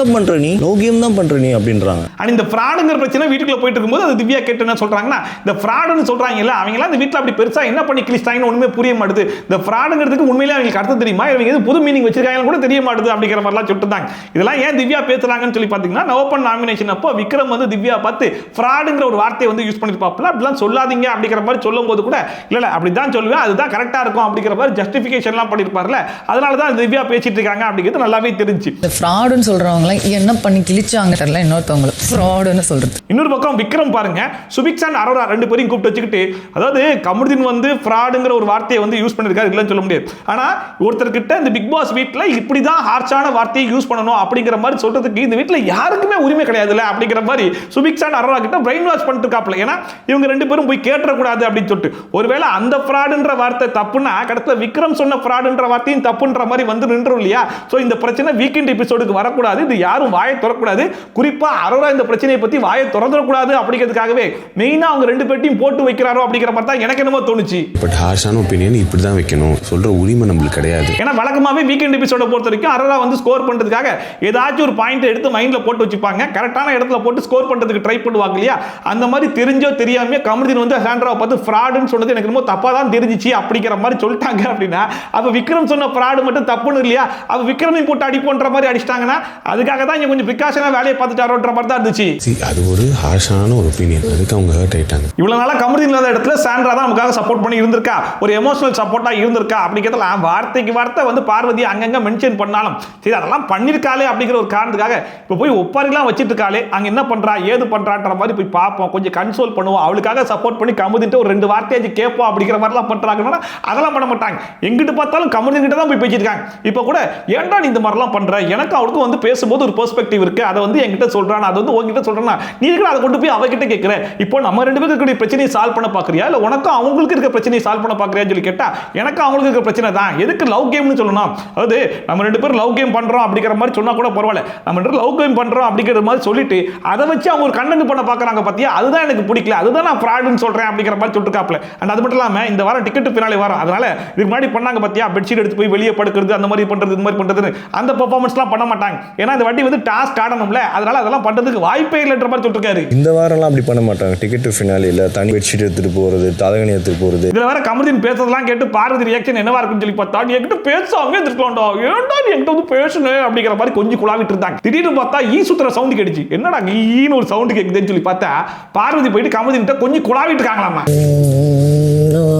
தான் பண்ற நீ அப்படின்றாங்க. அண்ட் இந்த ஃப்ராடுங்கிற பிரச்சனை வீட்டுக்குள்ள போயிட்டு இருக்கும்போது அது திவ்யா கேட்டு என்ன சொல்றாங்கன்னா, இந்த ஃப்ராடுன்னு சொல்றாங்க இல்ல, அவங்க எல்லாம் இந்த வீட்டுல அப்படி பெருசா என்ன பண்ணி கிழிச்சிட்டாங்கன்னு ஒண்ணுமே புரிய மாட்டுது, இந்த ஃப்ராடுங்கிறதுக்கு உண்மையிலே அவங்களுக்கு அர்த்தம் தெரியுமா, இவங்க எது புது மீனிங் வச்சிருக்காங்கன்னு கூட தெரிய மாட்டுது அப்படிங்கிற மாதிரிலாம் சொல்லிட்டாங்க. இதெல்லாம் ஏன் திவ்யா பேசுறாங்கன்னு சொல்லி பாத்தீங்கன்னா, ஓபன் நாமினேஷன் அப்போ விக்ரம் வந்து திவ்யா பார்த்து ஃப்ராடுங்கிற ஒரு வார்த்தையை வந்து யூஸ் பண்ணிருப்பாப்ல, அப்படிலாம் சொல்லாதீங்க அப்படிங்கிற மாதிரி சொல்லும்போது கூட இல்ல அப்படிதான் சொல்லுவேன், அதுதான் கரெக்டா இருக்கும் அப்படிங்கிற மாதிரி ஜஸ்டிஃபிகேஷன்லாம் பண்ணிருப்பார்ல, அதனால தான் திவ்யா பேசிட்டு இருக்காங்க அப்படிங்கிறது நல்லாவே தெரிஞ்சு. இந்த ஃப்ராடுன்னு சொல்றவங்க என்ன பண்ணி கிழிச்சாங்க தெரியல, இன்னொருத்தவங்க ஃப்ராடுன்னு சொல்றது. இன்னொரு பக்கம் விக்ரம் பாருங்க, சுபிக்ஸ் அண்ட் அரோரா ரெண்டு பேரையும் கூப்பிட்டு வச்சுக்கிட்டு, அதாவது கமருதீன் வந்து ஃப்ராடுங்கிற ஒரு வார்த்தையை வந்து யூஸ் பண்ணிருக்காரு இல்லன்னு சொல்ல முடியாது, ஆனா ஒருத்தர்கிட்ட இந்த பிக் பாஸ் வீட்ல இப்படிதான் ஹார்ஷான வார்த்தையை யூஸ் பண்ணணும் அப்படிங்கிற மாதிரி சொல்றதுக்கு இந்த வீட்ல யாருக்குமே உரிமை கிடையாதுல்ல அப்படிங்கிற மாதிரி சுபிக்ஸ் அண்ட் அரோரா கிட்ட பிரெயின் வாஷ் பண்ணிட்டு இருக்காப்ல. ஏன்னா இவங்க ரெண்டு பேரும் போய் கேட்ற கூடாது அப்படின்னு சொல்லிட்டு, ஒருவேளை அந்த ஃப்ராடுன்ற வார்த்தை தப்புன்னா கடத்துல விக்ரம் சொன்ன ஃப்ராடுன்ற வார்த்தையும் தப்புன்ற மாதிரி வந்து நின்றும் இல்லையா. சோ இந்த பிரச்சனை வீக்கெண்ட் எபிசோடுக்கு வரக்கூடாது, இது யாரும் வாயை திறக்கூடாது, குறிப்பா அரோரா இந்த பிரச்சனையை பத்தி வாயை திறந்துடக்கூடாது அப்படிங்கிறதுக்காகவே மெயினா அவங்க ரெண்டு பேட்டையும் போட்டு வைக்கிறாரோ அப்படிங்கிற மாதிரி தான் எனக்கு என்னமோ தோணுச்சு. பட் ஹார்ஷான ஒபினியன் இப்படி தான் வைக்கணும் சொல்ற உரிமை நம்மளுக்கு கிடையாது. ஏன்னா வழக்கமாவே வீக்கெண்ட் எபிசோட பொறுத்த வரைக்கும் அரோரா வந்து ஸ்கோர் பண்றதுக்காக ஏதாச்சும் ஒரு பாயிண்ட் எடுத்து மைண்ட்ல போட்டு வச்சுப்பாங்க, கரெக்டான இடத்துல போட்டு ஸ்கோர் பண்றதுக்கு ட்ரை பண்ணுவாங்க இல்லையா. அந்த மாதிரி தெரிஞ்சோ தெரியாம கமருதீன் வந்து சாண்ட்ராவை பார்த்து ஃப்ராடுன்னு சொன்னது எனக்கு ரொம்ப தப்பா தான் தெரிஞ்சிச்சு அப்படிங்கிற மாதிரி சொல்லிட்டாங்க அப்படின்னா, அப்ப விக்ரம் சொன்ன ஃப்ராடு மட்டும் தப்புன்னு இல்லையா, அப்ப விக்ரமையும் போட்டு அடிப்போன்ற மாதிரி அடிச்சிட்டாங்கன்னா அதுக்காக தான் இங்க கொஞ்சம் பிரிகாஷனா வேலையை பார்த்துட்டாரோன்ற மாதிரி தான் இருந்துச்சு. அது ஒரு ஹார்ஷான ஒரு ஒபினியன், அதுக்கு அவங்க ஹர்ட் ஆயிட்டாங்க. இவ்வளவு நாளா கமருதீன் இல்லாத இடத்துல சாண்ட்ரா தான் நமக்காக சப்போர்ட் பண்ணி இருந்திருக்கா, ஒரு எமோஷனல் சப்போர்ட்டா இருந்திருக்கா அப்படிங்கிறதுல வார்த்தைக்கு வார்த்தை வந்து பார்வதி அங்கங்க மென்ஷன் பண்ணாலும் சரி அதெல்லாம் பண்ணிருக்காளே அப்படிங்கிற ஒரு காரணத்துக்காக இப்ப போய் ஒப்பாரிலாம் வச்சிட்டு இருக்காளே, அங்க என்ன பண்றா ஏது பண்றான்ற மாதிரி போய் பார்ப்போம், கொஞ்சம் கன்சோல் பண்ணுவோம், அவளுக்காக சப்போர்ட் பண்ணி கமருதீன் ஒரு 2 வார்த்தையாச்சு கேட்போம் அப்படிங்கிற மாதிரிலாம் பண்றாங்கன்னா அதெல்லாம் பண்ண மாட்டாங்க. எங்கிட்டு பார்த்தாலும் கமருதீன் கிட்ட தான் போய் பேசிட்டு இருக்காங்க. இப்ப கூட ஏன்டா நீ இந்த மாதிரிலாம் பண்ற, எனக்கு அவளுக்கு வந்து பேசும்போது ஒரு பெர்ஸ்பெக்டிவ் இருக்கு, அதை வந்து என்கிட்ட சொல்றான், அது வந்து உங்ககிட்ட சொல்றேன்னா நீ இருக்கிற அதை கொண்டு போய் அவகிட்ட கேட்கிற, இப்போ நம்ம ரெண்டு பேருக்கு இருக்கிற பிரச்சனையை சால்வ் பண்ண பாக்குறியா இல்ல உனக்கும் அவங்களுக்கு இருக்க பிரச்சனையை சால்வ் பண்ண பாக்குறியான்னு சொல்லி கேட்டா எனக்கு அவங்களுக்கு இருக்க பிரச்சனை தான், எதுக்கு லவ் கேம்னு சொல்லணும், அதாவது நம்ம ரெண்டு பேரும் லவ் கேம் பண்றோம் அப்படிங்கிற மாதிரி சொன்னா கூட பரவாயில்ல, நம்ம ரெண்டு லவ் கேம் பண்றோம் அப்படிங்கிற மாதிரி சொல்லிட்டு அதை வச்சு அவங்க ஒரு கண்டென்ட் பண்ண பார்க்குறாங்க பார்த்தியா, அதுதான் எனக்கு பிடிக்கல, அதுதான் நான் ஃப்ராடுன்னு சொல்கிறேன் அப்படிங்கிற மாதிரி சொல்லிருக்காப்ல. அண்ட் அது மட்டும் இல்லாமல் இந்த வாரம் டிக்கெட் ஃபினாலே வரும், அதனால இதுக்கு முன்னாடி பண்ணாங்க பார்த்தியா, பெட்ஷீட் எடுத்து போய் வெளியே படுக்கிறது, அந்த மாதிரி பண்ணுறது, இந்த மாதிரி பண்ணுறதுன்னு அந்த பெர்ஃபார்மன்ஸ்லாம் பண்ண மாட்டாங்க. ஏன்னா இந்த வாட்டி வந்து டாஸ்க் ஆடணும்ல, அதனால அதெல்லாம் பண்ணுறதுக்கு வாய்ப்பே இல்லைன்ற மாதிரி சொல்லிருக்காரு. இந்த வாரம்லாம் அப்படி பண்ண மாட்டாங்க. டிக்கெட் ஃபினாலே இல்லை, தனி பெட்ஷீட் எடுத்துகிட்டு போகிறது, தலகணி எடுத்துகிட்டு போகிறது. இதில் வேற கமருதீன் பேசுறதெல்லாம் கேட்டு பார்வதி ரியாக்ஷன் என்னவா இருக்குன்னு சொல்லி பார்த்தா, நீ என்கிட்ட பேசாமே இருந்துருக்கலாம்டா, ஏன்டா நீ என்கிட்ட வந்து பேசணும் அப்படிங்கிற மாதிரி கொஞ்சம் குழாவிட்டு இருந்தாங்க. திடீர்னு பார்த்தா ஈ சுத்துற சவுண்ட் கேட்டுச்சு, என்னடா ஈன்னு ஒரு சவுண்ட் கேட்குதுன்னு சொல்லி பார்த்தா பார்வதி போயிட்டு கமருதீன் கொஞ்சம் குழாவிட்டு இருக்காங்களாமா.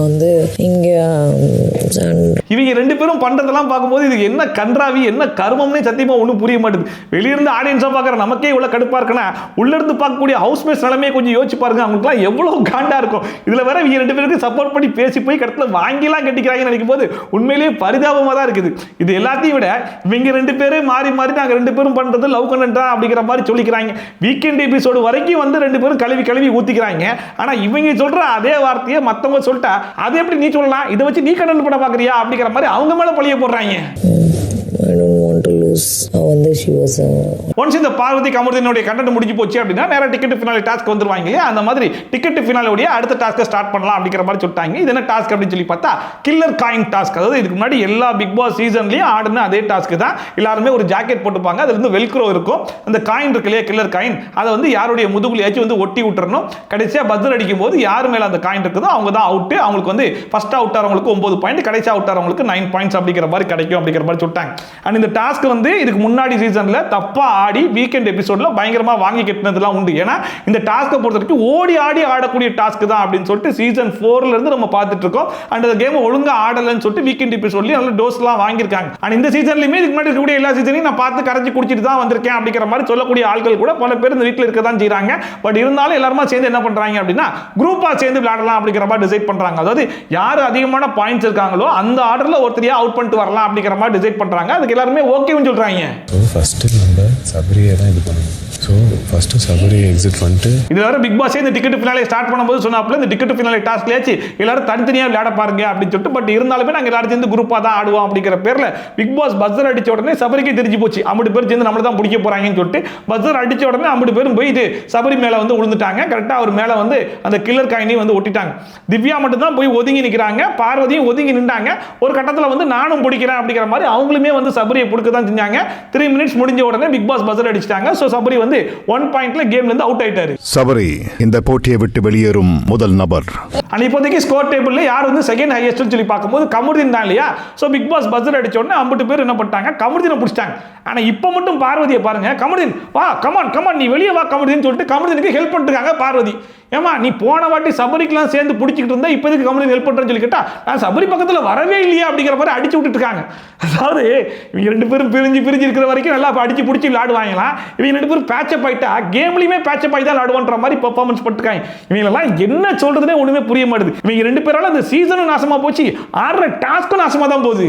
வந்து இங்க இவங்க ரெண்டு பேரும் பண்றதெல்லாம் பார்க்கும்போது இது என்ன கன்றாவி, என்ன கர்மம்னே சத்தியமா ஒன்றும் புரிய மாட்டேது. வெளியிருந்து ஆடியன்ஸா பார்க்குற நமக்கே இவ்வளவு கடுப்பா இருக்குன்னா, உள்ள இருந்து பார்க்கக்கூடிய ஹவுஸ்மேட்ஸ் நிலைமையை கொஞ்சம் யோசிச்சு பாருங்க, அவங்களுக்குலாம் எவ்வளவு காண்டா இருக்கும். இதுல வேற இவங்க ரெண்டு பேருக்கு சப்போர்ட் பண்ணி பேசி போய் கடத்துல வாங்கிலாம் கட்டிக்கிறாங்கன்னு நினைக்கும் போது உண்மையிலேயே பரிதாபமா தான் இருக்குது. இது எல்லாத்தையும் விட இவங்க ரெண்டு பேரும் மாறி மாறி நாங்க ரெண்டு பேரும் பண்றது லவ் கண்டென்ட்டா அப்படிங்கிற மாதிரி சொல்லிக்கிறாங்க. வீக்கெண்ட் எபிசோடு வரைக்கும் வந்து ரெண்டு பேரும் கழுவி ஊத்திக்கிறாங்க. ஆனா இவங்க சொல்ற அதே வார்த்தையை மத்தவங்க சொல்லிட்டா அது எப்படி நீ சொல்லலாம், இதை வச்சு நீ கண்டென்ட் பண்ண பாக்குறியா அப்படிங்கிற மாதிரி அவங்க மேல பழிய போடுறாங்க. I don't want to lose. வந்து she was ஒன்ஸ் இந்த பார்வதி கமருதீனுடைய கண்டென்ட் முடிஞ்சு போச்சு அப்படின்னா நேரா டிக்கெட் ஃபினாலே டாஸ்க் வந்துருவாங்க இல்லையா, அந்த மாதிரி டிக்கெட் ஃபினாலே அடுத்த டாஸ்க்கை ஸ்டார்ட் பண்ணலாம் அப்படிங்கிற மாதிரி சொல்லிட்டாங்க. இது என்ன டாஸ்க் அப்படின்னு சொல்லி பார்த்தா கில்லர் காயின் டாஸ்க். அதாவது இதுக்கு முன்னாடி எல்லா பிக் பாஸ் சீசன்லயும் ஆடுன அதே டாஸ்க் தான். எல்லாருமே ஒரு ஜாக்கெட் போட்டுப்பாங்க, அதுல இருந்து வெல்க்ரோ இருக்கும், அந்த காயின் இருக்கு இல்லையா கில்லர் காயின், அதை வந்து யாருடைய முதுகுலையாச்சும் வந்து ஒட்டி விட்டுறணும். கடைசியா பஸ்ஸர் அடிக்கும் போது யார் மேல அந்த காயின் இருக்குதோ அவங்க தான் அவுட். அவங்களுக்கு வந்து ஃபர்ஸ்ட் அவுட் ஆறவங்களுக்கு 9 பாயிண்ட், கடைசியா அவுட் ஆறவங்களுக்கு 9 பாயிண்ட்ஸ் அப்படிங்கிற மாதிரி கிடைக்கும் அப்படிங்கிற மாதிரி சொல்லிட்டாங்க. அண்ட் இந்த டாஸ்க் வந்து இதுக்கு முன்னாடி சீசன்ல தப்பா ஆடி வீக்கெண்ட் எபிசோட்ல பயங்கரமா வாங்கி கட்டினதுலாம் உண்டு. ஏன்னா இந்த டாஸ்க்கை பொறுத்த வரைக்கும் ஓடி ஆடி ஆடக்கூடிய டாஸ்க் தான் அப்படின்னு சொல்லிட்டு சீசன் 4ல இருந்து நம்ம பார்த்துட்டு இருக்கோம். அண்ட் அந்த கேம் ஒழுங்கா ஆடலன்னு சொல்லிட்டு வீக்கெண்ட் எபிசோட்லயும் நல்ல டோஸ்லாம் வாங்கியிருக்காங்க. அண்ட் இந்த சீசன்லயுமே இதுக்கு முன்னாடி இருக்கக்கூடிய எல்லா சீசனையும் நான் பார்த்து கரைச்சி குடிச்சிட்டு தான் வந்திருக்கேன் அப்படிங்கிற மாதிரி சொல்லக்கூடிய ஆட்கள் கூட பல பேர் இந்த வீட்டில் இருக்க தான் செய்றாங்க. பட் இருந்தாலும் எல்லாருமா சேர்ந்து என்ன பண்றாங்க அப்படின்னா குரூப்பா சேர்ந்து விளையாடலாம் அப்படிங்கிற மாதிரி டிசைட் பண்றாங்க. அதாவது யார் அதிகமான பாயிண்ட்ஸ் இருக்காங்களோ அந்த ஆர்டர்ல ஒருத்தரையா அவுட் பண்ணிட்டு வரலாம் அப்படிங்கிற மாதிரி டிசைட் பண்றாங்க. அதுக்கு எல்லாருமே ஓகேன்னு சொல்றாங்க. ஃபர்ஸ்ட் நம்ம சபரியை தான் இது பண்ணணும். ஸோ ஃபர்ஸ்ட் சபரியை எக்ஸிட் பண்ணிட்டு இது வர பிக் பாஸ் இந்த டிக்கெட் ஃபினாலே ஸ்டார்ட் பண்ணும்போது சொன்னாப்ல இந்த டிக்கெட் ஃபினாலே டாஸ்க்லயாச்சு எல்லாரும் தனித்தனியா விளையாட பாருங்க அப்படின்னு சொல்லிட்டு, பட் இருந்தாலுமே நாங்கள் எல்லாரும் சேர்ந்து குரூப்பா தான் ஆடுவோம் அப்படிங்கிற பேர்ல பிக் பாஸ் பஸ்ஸர் அடிச்ச உடனே சபரிக்கு தெரிஞ்சு போச்சு 50 பேர் சேர்ந்து நம்மள தான் பிடிக்க போறாங்கன்னு சொல்லிட்டு பஸ்ஸர் அடிச்ச உடனே 50 பேரும் போயிட்டு சபரி மேல வந்து விழுந்துட்டாங்க. கரெக்டா அவர் மேல வந்து அந்த கில்லர் காயினையும் வந்து ஒட்டிட்டாங்க. திவ்யா மட்டும் தான் போய் ஒதுங்கி நிற்கிறாங்க, பார்வதியும் ஒதுங்கி நின்றாங்க. ஒரு கட்டத்தில் வந்து நானும் பிடிக்கிறேன் அப்படிங்கிற மாதிரி அவங்களுமே வந்து சபரியை பிடிக்க தான் செஞ்சாங்க. 3 மினிட்ஸ் முடிஞ்ச உடனே பிக் பாஸ் பஸ்ஸர் அடிச்சிட்டாங்க. ஸோ சபரி வந்து 1 பாயிண்ட்ல கேம்ல இருந்து அவுட் ஆயிட்டாரு. சபரி இந்த போட்டியை விட்டு வெளியேறும் முதல் நபர். ஆனா இப்போதைக்கு ஸ்கோர் டேபிள்ல யார் வந்து செகண்ட் ஹையஸ்ட் சொல்லி பார்க்கும்போது கமருதீன் தான் இல்லையா. ஸோ பிக் பாஸ் பஸ்ஸர் அடிச்ச உடனே 50 பேர் என்ன பண்ணிட்டாங்க, கமருதீனை பிடிச்சிட்டாங்க. ஆனா இப்போ மட்டும் பார்வதியை பாருங்க, கமருதீன் வா கமான் நீ வெளியே வா கமருதீன் சொல்லிட்டு கமருதீனுக்கு ஹெல்ப் பண்ணிருக்காங்க பார்வதி. ஏமா நீ போன வாட்டி சபரிக்கெல்லாம் சேர்ந்து பிடிச்சிக்கிட்டு இருந்தா இப்போ இதுக்கு கமருதீன் ஹெல்ப் பண்றேன்னு சொல்லி கேட்டா நான் சபரி பக்கத்தில் வரவே இல்லையா அப்படிங்கிற மாதிரி அடிச்சு விட்டுட்டு இருக்காங்க. அதாவது இவங்க ரெண்டு பேரும் பிரிஞ்சு இருக்கிற வரைக்கும் நல்லா அடிச்சு பிடிச்சி விளையாடுவாங்களாம். இவங்க ரெண்டு பேரும் பேட்சப் ஆயிட்டா கேம்லயுமே பேட்சப் ஆகி தான் விளையாடுவான்ற மாதிரி பெர்ஃபார்மன்ஸ் பண்ணிருக்காங்க. இவங்களெல்லாம் என்ன சொல்றதுனே ஒண்ணுமே புரிய மாட்டுது. இவங்க ரெண்டு பேரால அந்த சீசனும் நாசமா போச்சு, ஆடுற டாஸ்க்கும் நாசமா தான் போகுது.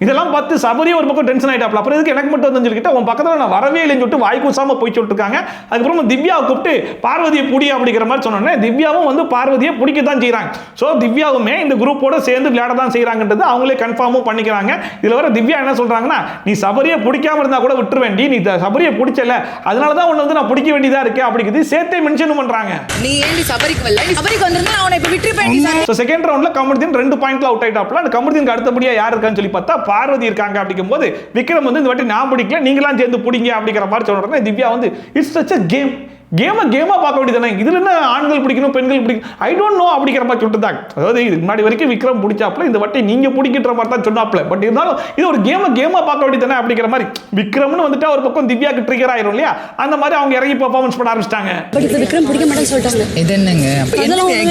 இதெல்லாம் பார்த்து சபரியே ஒரு பக்கம் டென்ஷன் ஆயிட்டாப்ல. அப்புறம் எதுக்கு எனக்கு மட்டும் வந்து சொல்லிக்கிட்டா உன் பக்கத்தில் நான் வரவே இல்லைன்னு சொல்லிட்டு வாய் கூசாம போய் சொல்லிட்டு இருக்காங்க. அதுக்கப்புறம் திவ்யா கூப்பிட்டு பார்வதியை புடி அப்படிங்கிற மாதிரி சொன்னோன்னே திவ்யாவும் வந்து பார்வதியை பிடிக்க தான் செய்யறாங்க. ஸோ திவ்யாவுமே இந்த குரூப்போட சேர்ந்து விளையாட தான் செய்யறாங்கன்றது அவங்களே கன்ஃபார்மும் பண்ணிக்கிறாங்க. இதுல வர திவ்யா என்ன சொல்றாங்கன்னா, நீ சபரியை பிடிக்காம இருந்தா கூட விட்டுற வேண்டி, நீ சபரியை பிடிச்சல அதனாலதான் உன்னை வந்து நான் பிடிக்க வேண்டியதா இருக்கேன் அப்படிங்கிறது சேர்த்தே மென்ஷன் பண்றாங்க. நீ ஏண்டி சபரிக்கு வரல, நீ சபரிக்கு வந்திருந்தா அவனை இப்ப விட்டுருப்பேன். ஸோ செகண்ட் ரவுண்ட்ல கமருதீன் 2 பாயிண்ட்ல அவுட் ஆயிட்டாப்ல. அந்த கமருதீனுக்கு அடுத்தபடியா யார் இருக்கான்னு சொல்லி பார்த்தா பார்வதி இருக்காங்க. அப்படிங்கும்போது விக்ரம் வந்து இந்த வாட்டி நான் பிடிக்கல நீங்களாம் சேர்ந்து பிடிங்க அப்படிங்கிற மாதிரி சொல்றேன். திவ்யா வந்து இட்ஸ் சச் a கேம், கேமா பார்க்க வேண்டியதானே, இதுல என்ன ஆண்கள் பிடிக்கணும் பெண்கள் பிடிக்கணும் ஐ டோன்ட் நோ அப்படிங்கிற மாதிரி சொல்லிட்டாங்க. அதாவது இதுக்கு முன்னாடி வரைக்கும் விக்ரம் பிடிச்சாப்ல, இந்த வாட்டி நீங்க பிடிக்கிற மாதிரி தான் சொன்னாப்ல. பட் இருந்தாலும் இது ஒரு கேமா பார்க்க வேண்டியதானே அப்படிங்கிற மாதிரி விக்ரம்னு வந்துட்டா ஒரு பக்கம் திவ்யாக்கு ட்ரிகர் ஆயிரும் இல்லையா, அந்த மாதிரி அவங்க இறங்கி பெர்ஃபார்மன்ஸ் பண்ண ஆரம்பிச்சிட்டாங்க. பட் இது விக்ரம் பிடிக்க மாட்டேன்னு சொல்லிட்டாங்க. இது என்னங்க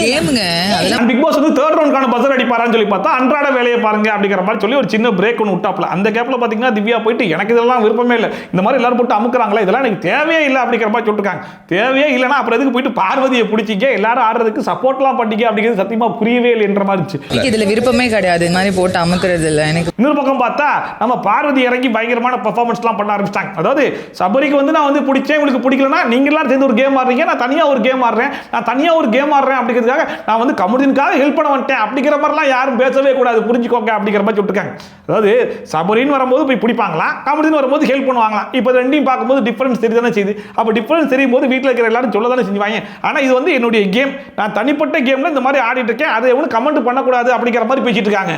கேமுங்க. அதெல்லாம் பிக் பாஸ் வந்து தேர்ட் ரவுண்டுக்கான பஸ்ஸர் அடிப்பாரான்னு சொல்லி பார்த்தா அன்றாட வேலையை பாருங்க அப்படிங்கிற மாதிரி சொல்லி ஒரு சின்ன பிரேக் ஒன்று விட்டாப்ல. அந்த கேப்ல பாத்தீங்கன்னா திவ்யா போயிட்டு எனக்கு இதெல்லாம் விருப்பமே இல்லை, இந்த மாதிரி எல்லாரும் போட்டு அமுக்குறாங்களா, இதெல்லாம் எனக்கு தேவையே இல்லை அப்படிங்கிற மாதிரி சொல்லிருக்காங்க. தேவையே இல்லைன்னா அப்புறம் எதுக்கு போயிட்டு பார்வதியை பிடிச்சிங்க எல்லாரும் ஆடுறதுக்கு சப்போர்ட்லாம் பண்ணிக்க அப்படிங்கிறது சத்தியமா புரியவே இல்லைன்ற மாதிரி இருந்துச்சு. எனக்கு இதுல விருப்பமே கிடையாது, இந்த மாதிரி போட்டு அமுக்குறது இல்லை எனக்கு. இன்னொரு பக்கம் பார்த்தா நம்ம பார்வதி இறங்கி பயங்கரமான பெர்ஃபார்மன்ஸ்லாம் பண்ண ஆரம்பிச்சிட்டாங்க. அதாவது சபரிக்கு வந்து நான் வந்து பிடிச்சேன், உங்களுக்கு பிடிக்கலன்னா நீங்க எல்லாரும் சேர்ந்து ஒரு கேம் ஆடுறீங்க, நான் தனியா ஒரு கேம் ஆடுறேன் அப்படிங்கிறதுக்காக நான் வந்து கமருதீனுக்காக ஹெல்ப் பண்ண வந்துட்டேன் அப்படிங்கிற மாதிரிலாம் யாரும் பேசவே கூடாது, புரிஞ்சுக்கோங்க அப்படிங்கிற மாதிரி சொல்லிருக்காங்க. அதாவது சபரின்னு வரும்போது போய் பிடிப்பாங்களா, கமருதீன் வரும்போது ஹெல்ப் பண்ணுவாங்களா, இப்போ ரெண்டையும் பார்க்கும்போது டிஃபரன்ஸ் தெரியுதானே செய்யுது. அப்போ டிஃபரன்ஸ் தெரியும் போது வீட்டில் இருக்கிற எல்லாரும் சொல்ல தானே செஞ்சுவாங்க. ஆனால் இது வந்து என்னுடைய கேம், நான் தனிப்பட்ட கேம்ல இந்த மாதிரி ஆடிட்டு இருக்கேன், அதை எவனும் கமெண்ட் பண்ணக்கூடாது அப்படிங்கிற மாதிரி பேசிட்டு இருக்காங்க.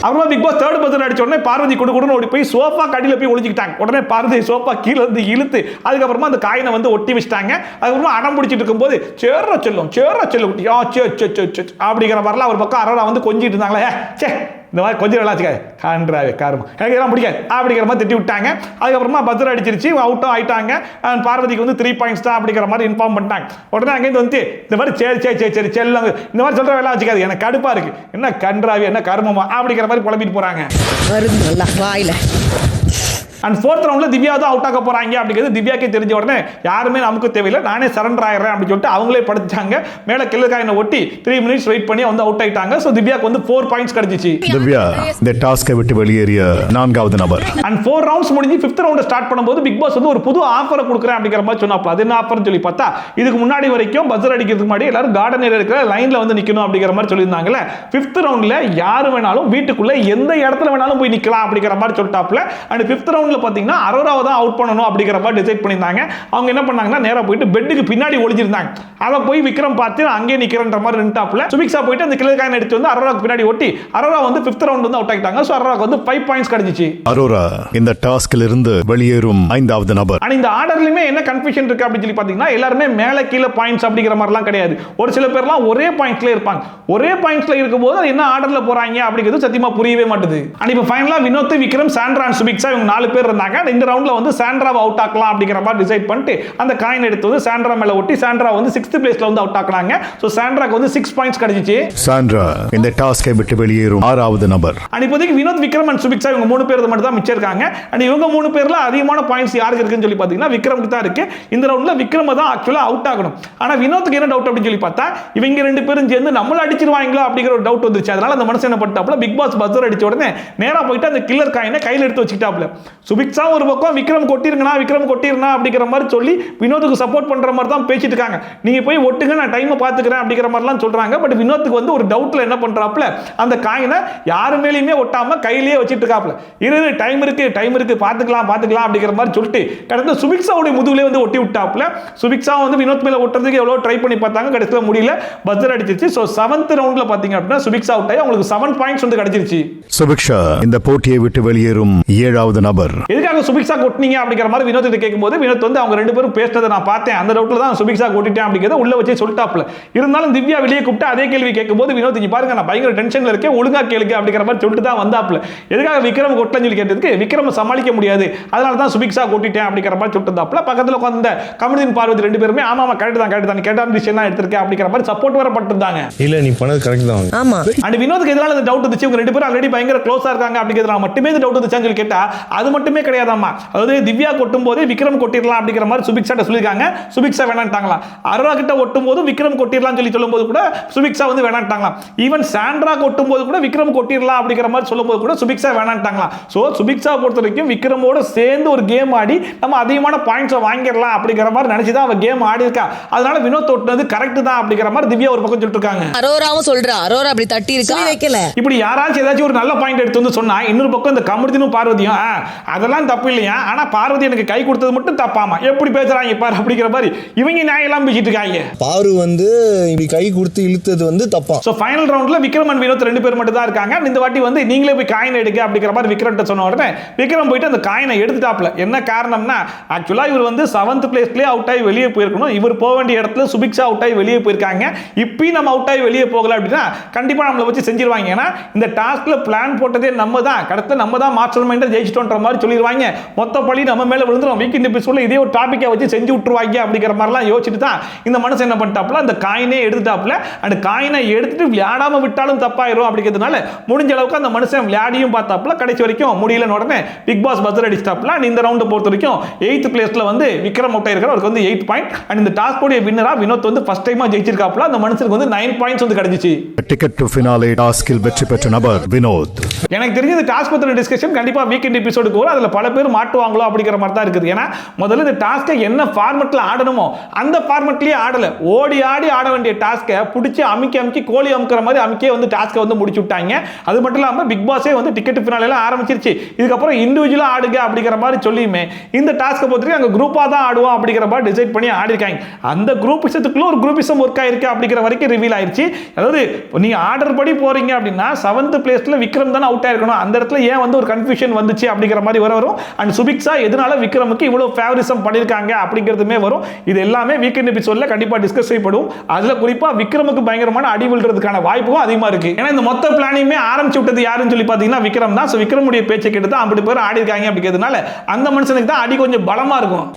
அப்புறமா பிக் பாஸ் தேர்ட் பர்சன் அடிச்ச உடனே பார்வதி கொடுன்னு ஓடி போய் சோஃபா கடியில போய் ஒளிஞ்சுக்கிட்டாங்க. உடனே பார்வதி சோஃபா கீழே வந்து இழுத்து அதுக்கப்புறமா அந்த காயினை வந்து ஒட்டி வச்சிட்டாங்க. அதுக்கப்புறமா அடம் பிடிச்சிட்டு இருக்கும்போது சேர செல்லும் அப்படிங்கிற மாதிரிலாம் ஒரு பக்கம் அரோரா வந்து கொஞ்சிட்டு இருந்தாங்களே, இந்த மாதிரி கொஞ்சம் நல்லா வச்சுக்காது காண்றாவே காரணம் எனக்கு இதெல்லாம் பிடிக்காது அப்படிங்கிற மாதிரி திட்டி விட்டாங்க. அதுக்கப்புறமா பத்திரம் அடிச்சிருச்சு, அவுட்டும் ஆயிட்டாங்க. பார்வதிக்கு வந்து 3 பாயிண்ட்ஸ் தான் அப்படிங்கிற மாதிரி இன்ஃபார்ம் பண்ணிட்டாங்க. உடனே அங்கேருந்து வந்து இந்த மாதிரி சரி செல்லுங்க இந்த மாதிரி சொல்கிற வேலை வச்சுக்காது, எனக்கு கடுப்பாக இருக்கு, என்ன கன்றாவி என்ன கர்மமா அப்படிங்கிற மாதிரி புலம்பிட்டு போகிறாங்க. வருது நல்லா வாயில. அண்ட் ஃபோர்த் ரவுண்டில் திவ்யா தான் அவுட் ஆக போகிறாங்க அப்படிங்கிறது திவ்யாக்கே தெரிஞ்ச உடனே யாருமே நமக்கு தேவையில்லை, நானே சரண்டர் ஆயிடுறேன் அப்படின்னு சொல்லிட்டு அவங்களே படுத்தாங்க. மேலே கில்லக்காயினை ஒட்டி 3 மினிட்ஸ் வெயிட் பண்ணி வந்து அவுட் ஆயிட்டாங்க. ஸோ திவ்யாக்கு வந்து 4 பாயிண்ட்ஸ் கிடைச்சிச்சு. திவ்யா இந்த டாஸ்கை விட்டு வெளியேறிய 4வது நபர். அண்ட் 4 ரவுண்ட்ஸ் முடிஞ்சு 5th ரவுண்ட் ஸ்டார்ட் பண்ணும்போது பிக் பாஸ் வந்து ஒரு புது ஆஃபரை கொடுக்குறேன் அப்படிங்கிற மாதிரி சொன்னாப்ல. அது என்ன ஆஃபர்னு சொல்லி பார்த்தா, இதுக்கு முன்னாடி வரைக்கும் பஸ்ஸர் அடிக்கிறதுக்கு முன்னாடி எல்லாரும் கார்டன் ஏரியா இருக்கிற லைன்ல வந்து நிற்கணும் அப்படிங்கிற மாதிரி சொல்லியிருந்தாங்கல்ல. 5th ரவுண்டில் யாரு வேணாலும் வீட்டுக்குள்ள எந்த இடத்துல வேணாலும் போய் நிற்கலாம் அப்படிங்கிற மாதிரி சொல்லிட்டாப்ல. அண்ட் 5th ரவுண்டில் பார்த்தீங்கன்னா அரோராவை தான் அவுட் பண்ணணும் அப்படிங்கிற மாதிரி டிசைட் பண்ணியிருந்தாங்க. அவங்க என்ன பண்ணாங்கன்னா நேராக போயிட்டு பெட்டுக்கு பின்னாடி ஒளிஞ்சிருந்தாங்க. அதை போய் விக்ரம் பார்த்து அங்கேயே நிற்கிறன்ற மாதிரி நின்ட்டாப்ல. சுபிக்ஷா போயிட்டு அந்த கில்லர் காயின் எடுத்து வந்து அரோராக்கு பின்னாடி ஒட்டி அரோரா வந்து 5th ரவுண்ட் வந்து அவுட் ஆகிட்டாங்க. ஸோ அரோராக்கு வந்து 5 பாயிண்ட்ஸ் கிடைச்சிச்சு. அரோரா இந்த டாஸ்கில் இருந்து வெளியேறும் 5வது நபர். ஆனால் இந்த ஆர்டர்லையுமே என்ன கன்ஃபியூஷன் இருக்கு அப்படின்னு சொல்லி பார்த்தீங்கன்னா, எல்லாருமே மேலே கீழே பாயிண்ட்ஸ் அப்படிங்கிற மாதிரிலாம் கிடையாது. ஒரு சில பேர்லாம் ஒரே பாயிண்ட்ல இருப்பாங்க. ஒரே பாயிண்ட்ல இருக்கும்போது அது என்ன ஆர்டர்ல போறாங்க அப்படிங்கிறது சத்தியமா புரியவே மாட்டுது. அண்ட் இப்போ ஃபைனலாக வினோத், விக்ரம், சாண்ட்ரா அண்ட் சுபிக்ஷா இவங்க 4 பேர் இருந்தாங்க. இந்த ரவுண்ட்ல வந்து சாண்ட்ராவை அவுட் ஆக்கலாம் அப்படிங்கிற மாதிரி டிசைட் பண்ணிட்டு அந்த காயின் எடுத்து வந்து சாண்ட்ரா மேல ஒட்டி சாண்ட்ரா வந்து 6th பிளேஸ்ல வந்து அவுட் ஆக்குறாங்க. சோ சாண்ட்ராக்கு வந்து 6 பாயிண்ட்ஸ் கிடைச்சிச்சு. சாண்ட்ரா இந்த டாஸ்கை விட்டு வெளியேறும் 6வது நபர். அண்ட் இப்போதைக்கு வினோத், விக்ரம் அண்ட் சுபிக்ஷா இவங்க 3 பேர் மட்டும் தான் மிச்சம் இருக்காங்க. அண்ட் இவங்க 3 பேர்ல அதிகமான பாயிண்ட்ஸ் யாருக்கு இருக்குன்னு சொல்லி பாத்தீங்கன்னா விக்ரமுக்கு தான் இருக்கு. இந்த ரவுண்ட்ல விக்ரம் தான் ஆக்சுவலா அவுட் ஆகணும். ஆனா வினோத்துக்கு என்ன டவுட் அப்படின்னு சொல்லி பார்த்தா, இவங்க 2 பேரும் சேர்ந்து நம்மள அடிச்சிருவாங்களா அப்படிங்கிற ஒரு டவுட் வந்துச்சு. அதனால அந்த மனுஷன் என்ன பண்ணிட்டாப்ல, பிக் பாஸ் பஸ்ஸர் அடிச்ச உடனே நேரா போயிட்டு அந்த கில்லர் காயினை கையில எடுத்து வச்சுக்கிட்டாப்ல. சுபிக்ஷா ஒரு பக்கம் விக்ரம் கொட்டிருனா அப்படிங்கிற மாதிரி சொல்லி வினோத்துக்கு சப்போர்ட் பண்ற மாதிரி தான் பேசிட்டு இருக்காங்க. நீங்க போய் ஒட்டுங்க, நான் டைமை பார்த்துக்கிறேன் அப்படிங்கிற மாதிரிலாம் சொல்றாங்க. பட் வினோத்துக்கு வந்து ஒரு டவுட்ல என்ன பண்றாப்ல, அந்த காயினை யாரு மேலேயுமே ஒட்டாம கையிலேயே வச்சிட்டு இருக்காப்ல. டைம் இருக்கு பார்த்துக்கலாம் அப்படிங்கிற மாதிரி சொல்லிட்டு கடந்த சுபிக்ஷாவுடைய முதுகுலே வந்து ஒட்டி விட்டாப்ல. சுபிக்ஷா வந்து வினோத் மேல ஒட்டுறதுக்கு எவ்வளவு ட்ரை பண்ணி பார்த்தாங்க, கடைசியில் முடியல, பஸ்ஸர் அடிச்சிருச்சு. ஸோ 7th ரவுண்ட்ல பாத்தீங்க அப்படின்னா சுபிக்ஷா அவுட் ஆகி அவங்களுக்கு 7 பாயிண்ட்ஸ் வந்து கிடைச்சிருச்சு. சுபிக்ஷா இந்த போட்டியை விட்டு வெளியேறும் 7வது நபர். எதுக்காக சுபிக்ஷா கொட்டினீங்க அப்படிங்கிற மாதிரி வினோத் கேட்கும்போது வினோத் வந்து அவங்க 2 பேரும் பேசினதை நான் பார்த்தேன், அந்த டவுட்ல தான் சுபிக்ஷா கொட்டிட்டேன் அப்படிங்கிறத உள்ள வச்சே சொல்லிட்டாப்ல. இருந்தாலும் திவ்யா வெளியே கூப்பிட்டு அதே கேள்வி கேட்கும்போது வினோத் இங்க பாருங்க நான் பயங்கர டென்ஷன்ல இருக்கேன், ஒழுங்கா கேளுங்க அப்படிங்கிற மாதிரி சொல்லிட்டு தான் வந்தாப்ல. எதுக்காக விக்ரம் கொட்டலன்னு சொல்லி கேட்டதுக்கு விக்ரம் சமாளிக்க முடியாது, அதனால தான் சுபிக்ஷா கொட்டிட்டேன் அப்படிங்கிற மாதிரி சொல்லிட்டு இருந்தாப்ல. பக்கத்தில் உட்கார்ந்த கமருதீன், பார்வதி 2 பேருமே ஆமா கரெக்ட் தான் நீ கேட்டான விஷயம் தான் எடுத்திருக்கேன் அப்படிங்கிற மாதிரி சப்போர்ட் வர பட்டிருந்தாங்க. இல்ல நீ பண்ணது கரெக்ட் தான். ஆமா. அண்ட் வினோத்துக்கு எதனால இந்த டவுட் வந்துச்சு, இவங்க 2 பேரும் ஆல்ரெடி பயங்கர க்ளோஸா இருக்காங்க அப்படிங்கிறதுனால மட்டுமே இந்த டவுட் வந்துச்சான்னு சொல்லி கேட்டா அது மட்டுமே கிடையாதாமா. அதாவது திவ்யா கொட்டும் போது விக்ரம் கொட்டிடலாம் அப்படிங்கிற மாதிரி சுபிக்ஷா சொல்லிருக்காங்க. சுபிக்ஷா வேணான்ட்டாங்களா. அரோரா கிட்ட ஒட்டும் போது விக்ரம் கொட்டிடலாம் சொல்லி சொல்லும்போது கூட சுபிக்ஷா வந்து வேணான்ட்டாங்களா. ஈவன் சாண்ட்ரா கொட்டும் போது கூட விக்ரம் கொட்டிடலாம் அப்படிங்கிற மாதிரி சொல்லும்போது கூட சுபிக்ஷா வேணான்ட்டாங்களா. சோ சுபிக்ஷா பொறுத்த வரைக்கும் விக்ரமோட சேர்ந்து ஒரு கேம் ஆடி நம்ம அதிகமான பாயிண்ட்ஸ் வாங்கிடலாம் அப்படிங்கிற மாதிரி நினைச்சுதான் அவ கேம் ஆடி இருக்கா. அதனால வினோத் தொட்டது கரெக்ட் தான் அப்படிங்கிற மாதிரி திவ்யா ஒரு பக்கம் சொல்லிட்டு இருக்காங்க. அரோராவும் சொல்றா, அரோரா அப்படி தட்டி இருக்கா வைக்கல. இப்படி யாராச்சும் ஏதாச்சும் ஒரு நல்ல பாயிண்ட் எடுத்து வந்து சொன்னா இன்னொரு பக்கம் இந்த கமருதீனும் பார்வதியும் அதெல்லாம் தப்பு இல்லையா, ஆனா பார்வதி எனக்கு கை கொடுத்தது மட்டும் தப்பாமா, எப்படி பேசுறாங்க பாரு அப்படிங்கிற மாதிரி இவங்க நியாயெல்லாம் பேசிட்டு இருக்காங்க. பாரு வந்து இப்படி கை கொடுத்து இழுத்தது வந்து தப்பா. சோ ஃபைனல் ரவுண்ட்ல விக்ரம் அண்ட் வினோத் 2 பேர் மட்டும் தான் இருக்காங்க. இந்த வாட்டி வந்து நீங்களே போய் காயின் எடுக்க அப்படிங்கிற மாதிரி விக்ரம்ட்ட சொன்ன உடனே விக்ரம் போயிட்டு அந்த காயினை எடுத்துட்டாப்ல. என்ன காரணம்னா ஆக்சுவலா இவர் வந்து 7th பிளேஸ்லயே அவுட் ஆகி வெளியே போயிருக்கணும். இவர் போக வேண்டிய இடத்துல சுபிக்ஷா அவுட் ஆகி வெளியே போயிருக்காங்க. இப்பயும் நம்ம அவுட் ஆகி வெளியே போகல அப்படின்னா கண்டிப்பா நம்மளை வச்சு செஞ்சிருவாங்க. ஏன்னா இந்த டாஸ்க்ல பிளான் போட்டதே நம்ம தான், கடத்த நம்ம தான் மாஸ்டர் மைண்டா ஜெயிச்சிட்டோன்ற மாதிரி சொல்லிடுவாங்க, மொத்த பழி நம்ம மேல விழுந்துரும், வீக்கெண்ட் எபிசோட்ல இதே ஒரு டாபிக்கை வச்சு செஞ்சு விட்டுருவாங்க அப்படிங்கிற மாதிரிலாம் யோசிச்சுட்டு தான் இந்த மனுஷன் என்ன பண்ணிட்டாப்ல, அந்த காயினே எடுத்துட்டாப்ல. அந்த காயினை எடுத்துட்டு விளையாடாம விட்டாலும் தப்பாயிரும் அப்படிங்கிறதுனால முடிஞ்ச அளவுக்கு அந்த மனுஷன் விளையாடியும் பார்த்தாப்ல. கடைசி வரைக்கும் முடியலன்னு உடனே பிக் பாஸ் பஸ்ஸர் அடிச்சிட்டாப்ல. இந்த ரவுண்டை பொறுத்த வரைக்கும் 8th பிளேஸ்ல வந்து விக்ரம் அவுட் ஆயிருக்காரு. அவருக்கு வந்து 8 பாயிண்ட். அண்ட் இந்த டாஸ்க் உடைய வின்னரா வினோத் வந்து ஃபர்ஸ்ட் டைமா ஜெயிச்சிருக்காப்ல. அந்த மனுஷனுக்கு வந்து 9 பாயிண்ட்ஸ் வந்து கிடைச்சிச்சு. டிக்கெட் டு ஃபினாலே டாஸ்கில் வெற்றி பெற்ற நபர் வினோத். எனக்கு தெரிஞ்ச இந்த டாஸ்க் பத்தின டிஸ்கஷன் கண்டிப்பா வீக்கெண்ட் எபிசோடுக்கு வரும். அதுல பல பேர் மாட்டுவாங்களோ அப்படிங்கிற மாதிரி தான் இருக்குது. ஏன்னா முதல்ல இந்த டாஸ்க்கை என்ன ஃபார்மெட்ல ஆடணுமோ அந்த ஃபார்மெட்லயே ஆடல. ஓடி ஆடி ஆட வேண்டிய டாஸ்க்கை பிடிச்சி அமுக்கி கோழி அமுக்கிற மாதிரி அமுக்கே வந்து டாஸ்க்கை வந்து முடிச்சு விட்டாங்க. அது மட்டும் இல்லாம பிக் பாஸே வந்து டிக்கெட் ஃபினாலே ஆரம்பிச்சிருச்சு. இதுக்கப்புறம் இண்டிவிஜுவலா ஆடுங்க அப்படிங்கிற மாதிரி சொல்லியுமே இந்த டாஸ்க்கை பொறுத்து அங்க குரூப்பா தான் ஆடுவோம் அப்படிங்கிற மாதிரி டிசைட் பண்ணி ஆடி இருக்காங்க. அந்த குரூப்பிசத்துக்குள்ள ஒரு குரூப்பிசம் ஒர்க் ஆயிருக்கு அப்படிங்கிற வரைக்கும் ரிவீல் ஆயிருச்சு. அதாவது நீங்க ஆர்டர் படி போறீங்க அப்படின்னா 7th பிளேஸ்ல விக்ரம் தான் அவுட் ஆயிருக்கணும். அந்த இடத்துல ஏன் வந்து ஒரு கன்ஃபியூஷன் வந்துச்சு அப்படிங்கிற மாதிரி வரும். அண்ட் சுபிக்ஷா எதனால விக்ரமுக்கு இவ்வளவு ஃபேவரிசம் பண்ணிருக்காங்க அப்படிங்கிறதுமே வரும். இது எல்லாமே வீக்கெண்ட் எபிசோட்ல கண்டிப்பா டிஸ்கஸ் செய்யப்படும். அதுல குறிப்பா விக்ரமுக்கு பயங்கரமான அடி விழுறதுக்கான வாய்ப்பும் அதிகமா இருக்கு. ஏன்னா இந்த மொத்த பிளானையுமே ஆரம்பிச்சு விட்டது யாருன்னு சொல்லி பாத்தீங்கன்னா விக்ரம் தான். சோ விக்ரமுடைய பேச்சை கேட்டு தான் அப்படி பேர் ஆடி இருக்காங்க அப்படிங்கிறதுனால அந்த மனுஷனுக்கு தான் அடி கொஞ்சம் பலமா இருக்கும்.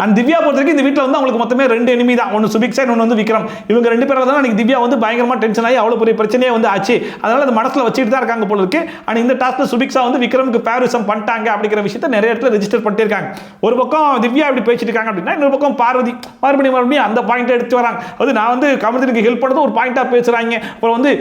அந்த திவ்யா பொறுத்தவரைக்கும் இந்த வீட்டில் வந்து அவங்களுக்கு மொத்தமே 2 எனிமி தான். ஒன்று சுபிக்ஷா, இன்னொன்று வந்து விக்ரம். இவங்க 2 பேரால தான் அன்னைக்கு திவ்யா வந்து பயங்கரமா டென்ஷன் ஆகி அவ்வளவு பெரிய பிரச்சனையே வந்து ஆச்சு. அதனால அது மனசுல வச்சுட்டு தான் இருக்காங்க போல இருக்கு. அண்ட் இந்த டாஸ்க்ல சுபிக்ஷா வந்து விக்ரமுக்கு ஃபேவரிசம் பண்ணிட்டாங்க அப்படிங்கிற விஷயத்தை நிறைய இடத்துல ரெஜிஸ்டர் பண்ணிட்டு இருக்காங்க. ஒரு பக்கம் திவ்யா இப்படி பேசிட்டு இருக்காங்க அப்படின்னா இன்னொரு பக்கம் பார்வதி மறுபடியும் அந்த பாயிண்ட் எடுத்து வராங்க. அது நான் வந்து கமர்தனுக்கு ஹெல்ப் பண்ணது ஒரு பாயிண்டா பேசுறாங்க. அப்புறம் வந்து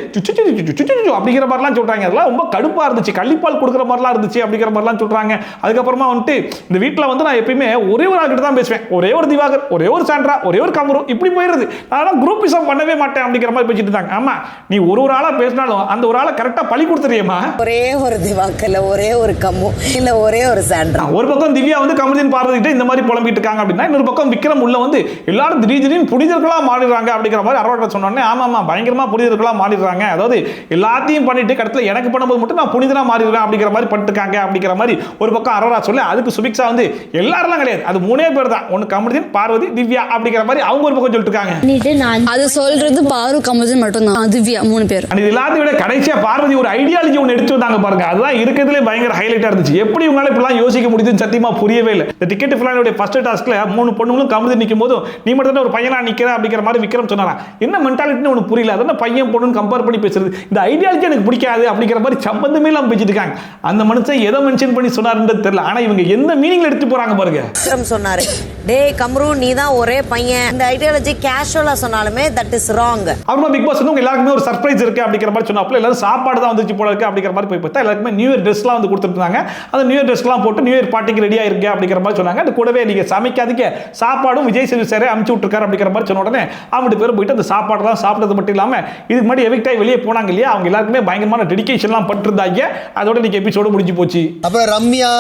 அப்படிங்கிற மாதிரிலாம் சொல்றாங்க. அதெல்லாம் ரொம்ப கடுப்பா இருந்துச்சு. கள்ளிப்பால் கொடுக்குற மாதிரிலாம் இருந்துச்சு அப்படிங்கிற மாதிரிலாம் சொல்றாங்க. அதுக்கப்புறமா வந்துட்டு இந்த வீட்டில் வந்து நான் எப்பயுமே ஒரே ஒரு ஆள்கிட்ட தான் பேசுவேன். ஒரே ஒரு திவாகர், ஒரே ஒரு சாண்ட்ரா, ஒரே ஒரு கமரு, இப்படி போயிருது. நான் குரூப்பிசம் பண்ணவே மாட்டேன் அப்படிங்கிற மாதிரி பேசிட்டு இருந்தாங்க. ஆமா, நீ ஒரு ஆளா பேசினாலும் அந்த ஒரு ஆளை கரெக்டா பழி கொடுத்துறியமா. ஒரே ஒரு திவாகர்ல ஒரே ஒரு கம்மு இல்ல ஒரே ஒரு சாண்ட்ரா. ஒரு பக்கம் திவ்யா வந்து கமருதீன் பார்வதிட்டு இந்த மாதிரி புலம்பிட்டு இருக்காங்க அப்படின்னா இன்னொரு பக்கம் விக்ரம் உள்ள வந்து எல்லாரும் திடீர்னு புனிதர்களா மாறிடுறாங்க அப்படிங்கிற மாதிரி அரோட்டா சொன்னோடனே ஆமா பயங்கரமா புனிதர்களா மாறிடுறாங்க. அதாவது எல்லாத்தையும் பண்ணிட்டு கடத்துல எனக்கு பண்ணும்போது மட்டும் நான் புனிதனா மாறிடுவேன் அப்படிங்கிற மாதிரி பண்ணிட்டுருக்காங்க அப்படிங்கிற மாதிரி ஒரு பக்கம் அரோரா சொல்ல, அதுக்கு சுபிக்ஷா வந்து எல்லாரும் கிடையாது, அது 3 பேர் தான். ஒன்னு கமருதீன், பார்வதி, திவ்யா அப்படிங்கிற மாதிரி அவங்க ஒரு பக்கம் சொல்லிட்டு இருக்காங்க. அது சொல்றது பாரு கமருதீன் மட்டும் தான், திவ்யா 3 பேர். இது எல்லாத்தையும் விட கடைசியா பார்வதி ஒரு ஐடியாலஜி ஒன்று எடுத்து வந்தாங்க பாருங்க. அதுதான் இருக்கிறதுலே பயங்கர ஹைலைட்டா இருந்துச்சு. எப்படி உங்களால இப்படிலாம் யோசிக்க முடியுதுன்னு சத்தியமா புரியவே இல்லை. இந்த டிக்கெட் ஃபினாலே ஃபர்ஸ்ட் டாஸ்க்ல 3 பொண்ணுங்களும் கமருதீன் நிற்கும் போது நீ மட்டும் தான் ஒரு பையனா நிக்கிற அப்படிங்கிற மாதிரி விக்ரம் சொன்னாராம். என்ன மென்டாலிட்டின்னு ஒன்று புரியல. அதான் பையன் பொண்ணுன்னு கம்பேர் பண்ணி பேசுறது, இந்த ஐடியாலஜி எனக்கு பிடிக்காது அப்படிங்கிற மாதிரி சம்பந்தமே இல்லாம பேசிட்டு இருக்காங்க. அந்த மனுஷன் எதை மென்ஷன் பண்ணி சொன்னாருன்றது தெரியல. ஆனா இவங்க எந்த மீனிங்ல எடுத்து போறாங்க பாருங்க. விக்ரம் சொன்னாரு, டேய் கம்ரு நீ தான் ஒரே பையன். இந்த ஐடியாலஜி கேஷுவலா சொன்னாலுமே தட் இஸ் ராங். அப்புறம் பிக் பாஸ் வந்து எல்லாருக்குமே ஒரு சர்ப்ரைஸ் இருக்கு அப்படிங்கிற மாதிரி சொன்னாப்ல. எல்லாரும் சாப்பாடு தான் வந்துச்சு போல இருக்கு அப்படிங்கிற மாதிரி போய் பார்த்தா எல்லாருக்குமே நியூ இயர் ட்ரெஸ்லாம் வந்து கொடுத்துருந்தாங்க. அந்த நியூ இயர் ட்ரெஸ்லாம் போட்டு நியூ இயர் பார்ட்டிக்கு ரெடியா இருக்கு அப்படிங்கிற மாதிரி சொன்னாங்க. அது கூடவே நீங்க சமைக்காதீங்க சாப்பாடும் விஜய் சேது சாரே அமுச்சு விட்டுருக்காரு அப்படிங்கிற மாதிரி சொன்ன உடனே அவங்க பேர் போயிட்டு அந்த சாப்பாடு தான் சாப்பிட்டது மட்டும் இல்லாம இதுக்கு முன்னாடி எவிக்ட் ஆகி வெளியே போனாங்க இல்லையா, அவங்க எல்லாருக்குமே பயங்கரமான டெடிகேஷன்லாம் பண்ணிருந்தாங்க. அதோட இன்னைக்கு எபிசோடு முடிஞ்சு போச்சு. அப்ப ரம்யா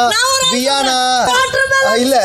வியானா இல்ல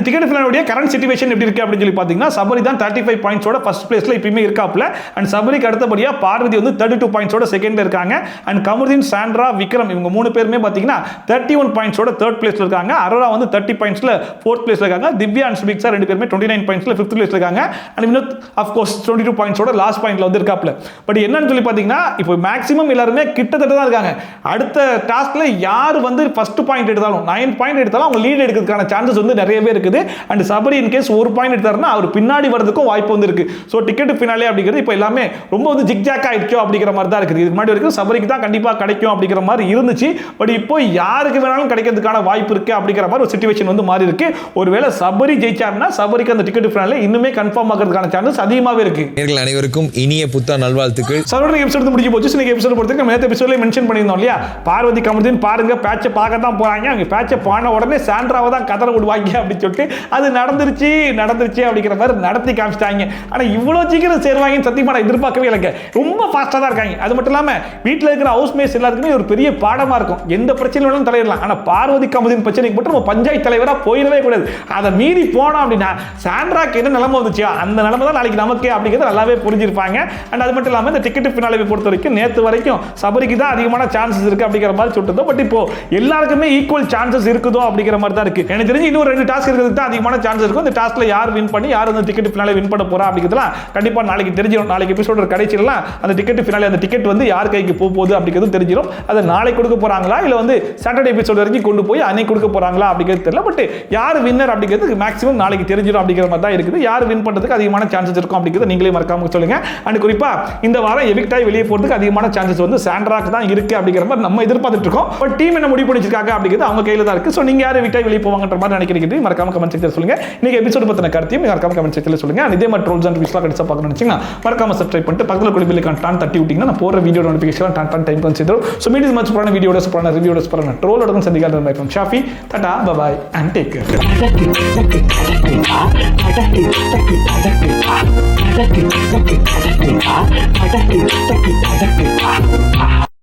டிக்கெட் ஃபினாலே கரண்ட் சிச்சுவேஷன் எப்படி இருக்கு அப்படின்னு சொல்லி பாத்தீங்கன்னா சபரி தான் 35 பாயிண்ட்ஸோட ஃபர்ஸ்ட் பிளேஸ்ல இப்பயுமே இருக்காப்ல. அண்ட் சபரிக்கு அடுத்தபடியா பார்வதி வந்து 32 பாயிண்ட்ஸோட செகண்ட்ல இருக்காங்க. அண்ட் கமருதீன், சாண்ட்ரா, விக்ரம் இவங்க 3 பேருமே பாத்தீங்கன்னா 31 பாயிண்ட்ஸோட தேர்ட் பிளேஸ்ல இருக்காங்க. அரோரா வந்து 30 பாயிண்ட்ஸ்ல ஃபோர்த் பிளேஸ்ல இருக்காங்க. திவ்யா அண்ட் சுபிக்ஷா 2 பேருமே 29 பாயிண்ட்ஸ்ல ஃபிஃப்த் பிளேஸ்ல இருக்காங்க. அண்ட் வினோத் ஆஃப் கோர்ஸ் 22 பாயிண்ட்ஸோட லாஸ்ட் பாயிண்ட்ல வந்து இருக்காப்ல. பட் என்னன்னு சொல்லி பாத்தீங்கன்னா இப்போ மேக்ஸிமம் எல்லாருமே கிட்டத்தட்ட தான் இருக்காங்க. அடுத்த டாஸ்க்ல யார் வந்து ஃபர்ஸ்ட் பாயிண்ட் எடுத்தாலும் 9 பாயிண்ட் எடுத்தாலும் அவங்க லீட் எடுக்கிறதுக்கான சான்சஸ் வந்து நிறையவே இருக்குது. And Sabari in case 1 point எடுத்தாருன்னா அவர் பின்னாடி வரதுக்கும் வாய்ப்பு வந்து இருக்கு. ஸோ டிக்கெட் ஃபினாலே அப்படிங்கிறது இப்போ எல்லாமே ரொம்ப வந்து ஜிக்ஜாக் ஆயிடுச்சோ அப்படிங்கிற மாதிரி தான் இருக்குது. இதுக்கு முன்னாடி வரைக்கும் சபரிக்கு தான் கண்டிப்பாக கிடைக்கும் அப்படிங்கிற மாதிரி இருந்துச்சு. பட் இப்போ யாருக்கு வேணாலும் கிடைக்கிறதுக்கான வாய்ப்பு இருக்கு அப்படிங்கிற மாதிரி ஒரு சிச்சுவேஷன் வந்து மாறி இருக்கு. ஒருவேளை சபரி ஜெயிச்சாருன்னா சபரிக்கு அந்த டிக்கெட் ஃபினாலே இன்னுமே கன்ஃபார்ம் ஆகிறதுக்கான சான்சஸ் அதிகமாகவே இருக்கு. நேயர்கள் அனைவருக்கும் இனிய புத்தாண்டு நல்வாழ்த்துக்கள். சபரி எபிசோட் முடிஞ்சு போச்சு. இன்னைக்கு எபிசோட் பொறுத்தவரைக்கும் நம்ம நேற்று எபிசோட்ல மென்ஷன் பண்ணியிருந்தோம் இல்லையா, பார்வதி கமருதீன் பாருங்க பேட்சை பார்க்க தான் போறாங்க. அவங்க பேட்சை பான உடனே சாண்ட்ராவை தான் கதற விடுவாங்க அப்படின்னு சொல்லிட்டு அது நடந்துருச்சு அப்படிங்கிற மாதிரி நடத்தி காமிச்சிட்டாங்க. ஆனா இவ்வளவு சீக்கிரம் சேருவாங்கன்னு சத்தியமா நான் எதிர்பார்க்கவே இல்லைங்க. ரொம்ப ஃபாஸ்டா தான் இருக்காங்க. அது மட்டும் இல்லாம வீட்டில் இருக்கிற ஹவுஸ் மேட்ஸ் எல்லாருக்குமே ஒரு பெரிய பாடமா இருக்கும். எந்த பிரச்சனையும் தலையிடலாம். ஆனா பார்வதி கமருதீன் பிரச்சனைக்கு மட்டும் நம்ம பஞ்சாயத்து தலைவரா போயிடவே கூடாது. அதை மீறி போனோம் அப்படின்னா சாண்ட்ராக்கு என்ன நிலைமை வந்துச்சு அந்த நிலைமை தான் நாளைக்கு நமக்கு அப்படிங்கிறது நல்லாவே புரிஞ்சிருப்பாங்க. அண்ட் அது மட்டும் இல்லாம இந்த டிக்கெட் ஃபினாலே பொறுத்த வரைக்கும் நேற்று வரைக்கும் சபரிக்கு தான் அதிகமான சான்சஸ் இருக்கு அப்படிங்கிற மாதிரி சொல்லிட்டு, பட் இப்போ எல்லாருக்குமே ஈக்குவல் சான்சஸ் இருக்குதோ அப்படிங்கிற மாதிரி தான் இருக்கு. எனக்கு தெரிஞ்சு இன்னும் 2 டாஸ்க் இருக்கிறது தான் அதிகமான சான்ஸ் இருக்கும். இந்த டாஸ்க்ல யார் வின் பண்ணி யார் அந்த டிக்கெட் ஃபினாலே வின் பண்ண போறா அப்படிங்கிறதுலாம் கண்டிப்பா நாளைக்கு தெரிஞ்சிடும். நாளைக்கு எபிசோட கடைசியிலாம் அந்த டிக்கெட் ஃபினாலே அந்த டிக்கெட் வந்து யார் கைக்கு போகுது அப்படிங்கிறது தெரிஞ்சிடும். அதை நாளைக்கு கொடுக்க போறாங்களா இல்ல வந்து சாட்டர்டே எபிசோட் வரைக்கும் கொண்டு போய் அன்னைக்கு கொடுக்க போறாங்களா அப்படிங்கிறது தெரியல. பட் யார் வின்னர் அப்படிங்கிறது மேக்ஸிமம் நாளைக்கு தெரிஞ்சிடும் அப்படிங்கிற மாதிரி தான் இருக்குது. யார் வின் பண்றதுக்கு அதிகமான சான்சஸ் இருக்கும் அப்படிங்கிறத நீங்களே மறக்காம சொல்லுங்க. அண்ட் குறிப்பா இந்த வாரம் எவிக்ட் ஆகி வெளியே போறதுக்கு அதிகமான சான்சஸ் வந்து சாண்ட்ராக்கு தான் இருக்கு அப்படிங்கிற மாதிரி நம்ம எதிர்பார்த்துட்டு இருக்கோம். பட் டீம் என்ன முடிவு பண்ணிச்சிருக்காங்க அப்படிங்கிறது அவங்க கையில தான் இருக்கு. சோ நீங்க யார் எவிக்ட் ஆகி வெளியே போவாங்கன்ற மாதிரி நினைக்கிறீங்க மறக்காம கமெண்ட் செக்ஷன்ல சொல்லுங்க. நீங்க எபிசோட் பத்தின கருத்தையும் மறக்காம கமெண்ட் செக்ஷன்ல சொல்லுங்க. இதே மாதிரி ட்ரோல்ஸ் அண்ட் விஸ்லா கடிச்சா பார்க்கணும்னு நினைச்சீங்கன்னா மறக்காம சப்ஸ்கிரைப் பண்ணிட்டு பக்கத்துல குடி பெல் ஐகான் தட்டி விட்டீங்கன்னா நான் போற video notification don't time consider. So meet is much சூப்பரான வீடியோட சூப்பரான ரிவ்யூட சூப்பரான ட்ரோலோட சந்திக்கலாம். Bye from Shafi. Tata bye bye and take care.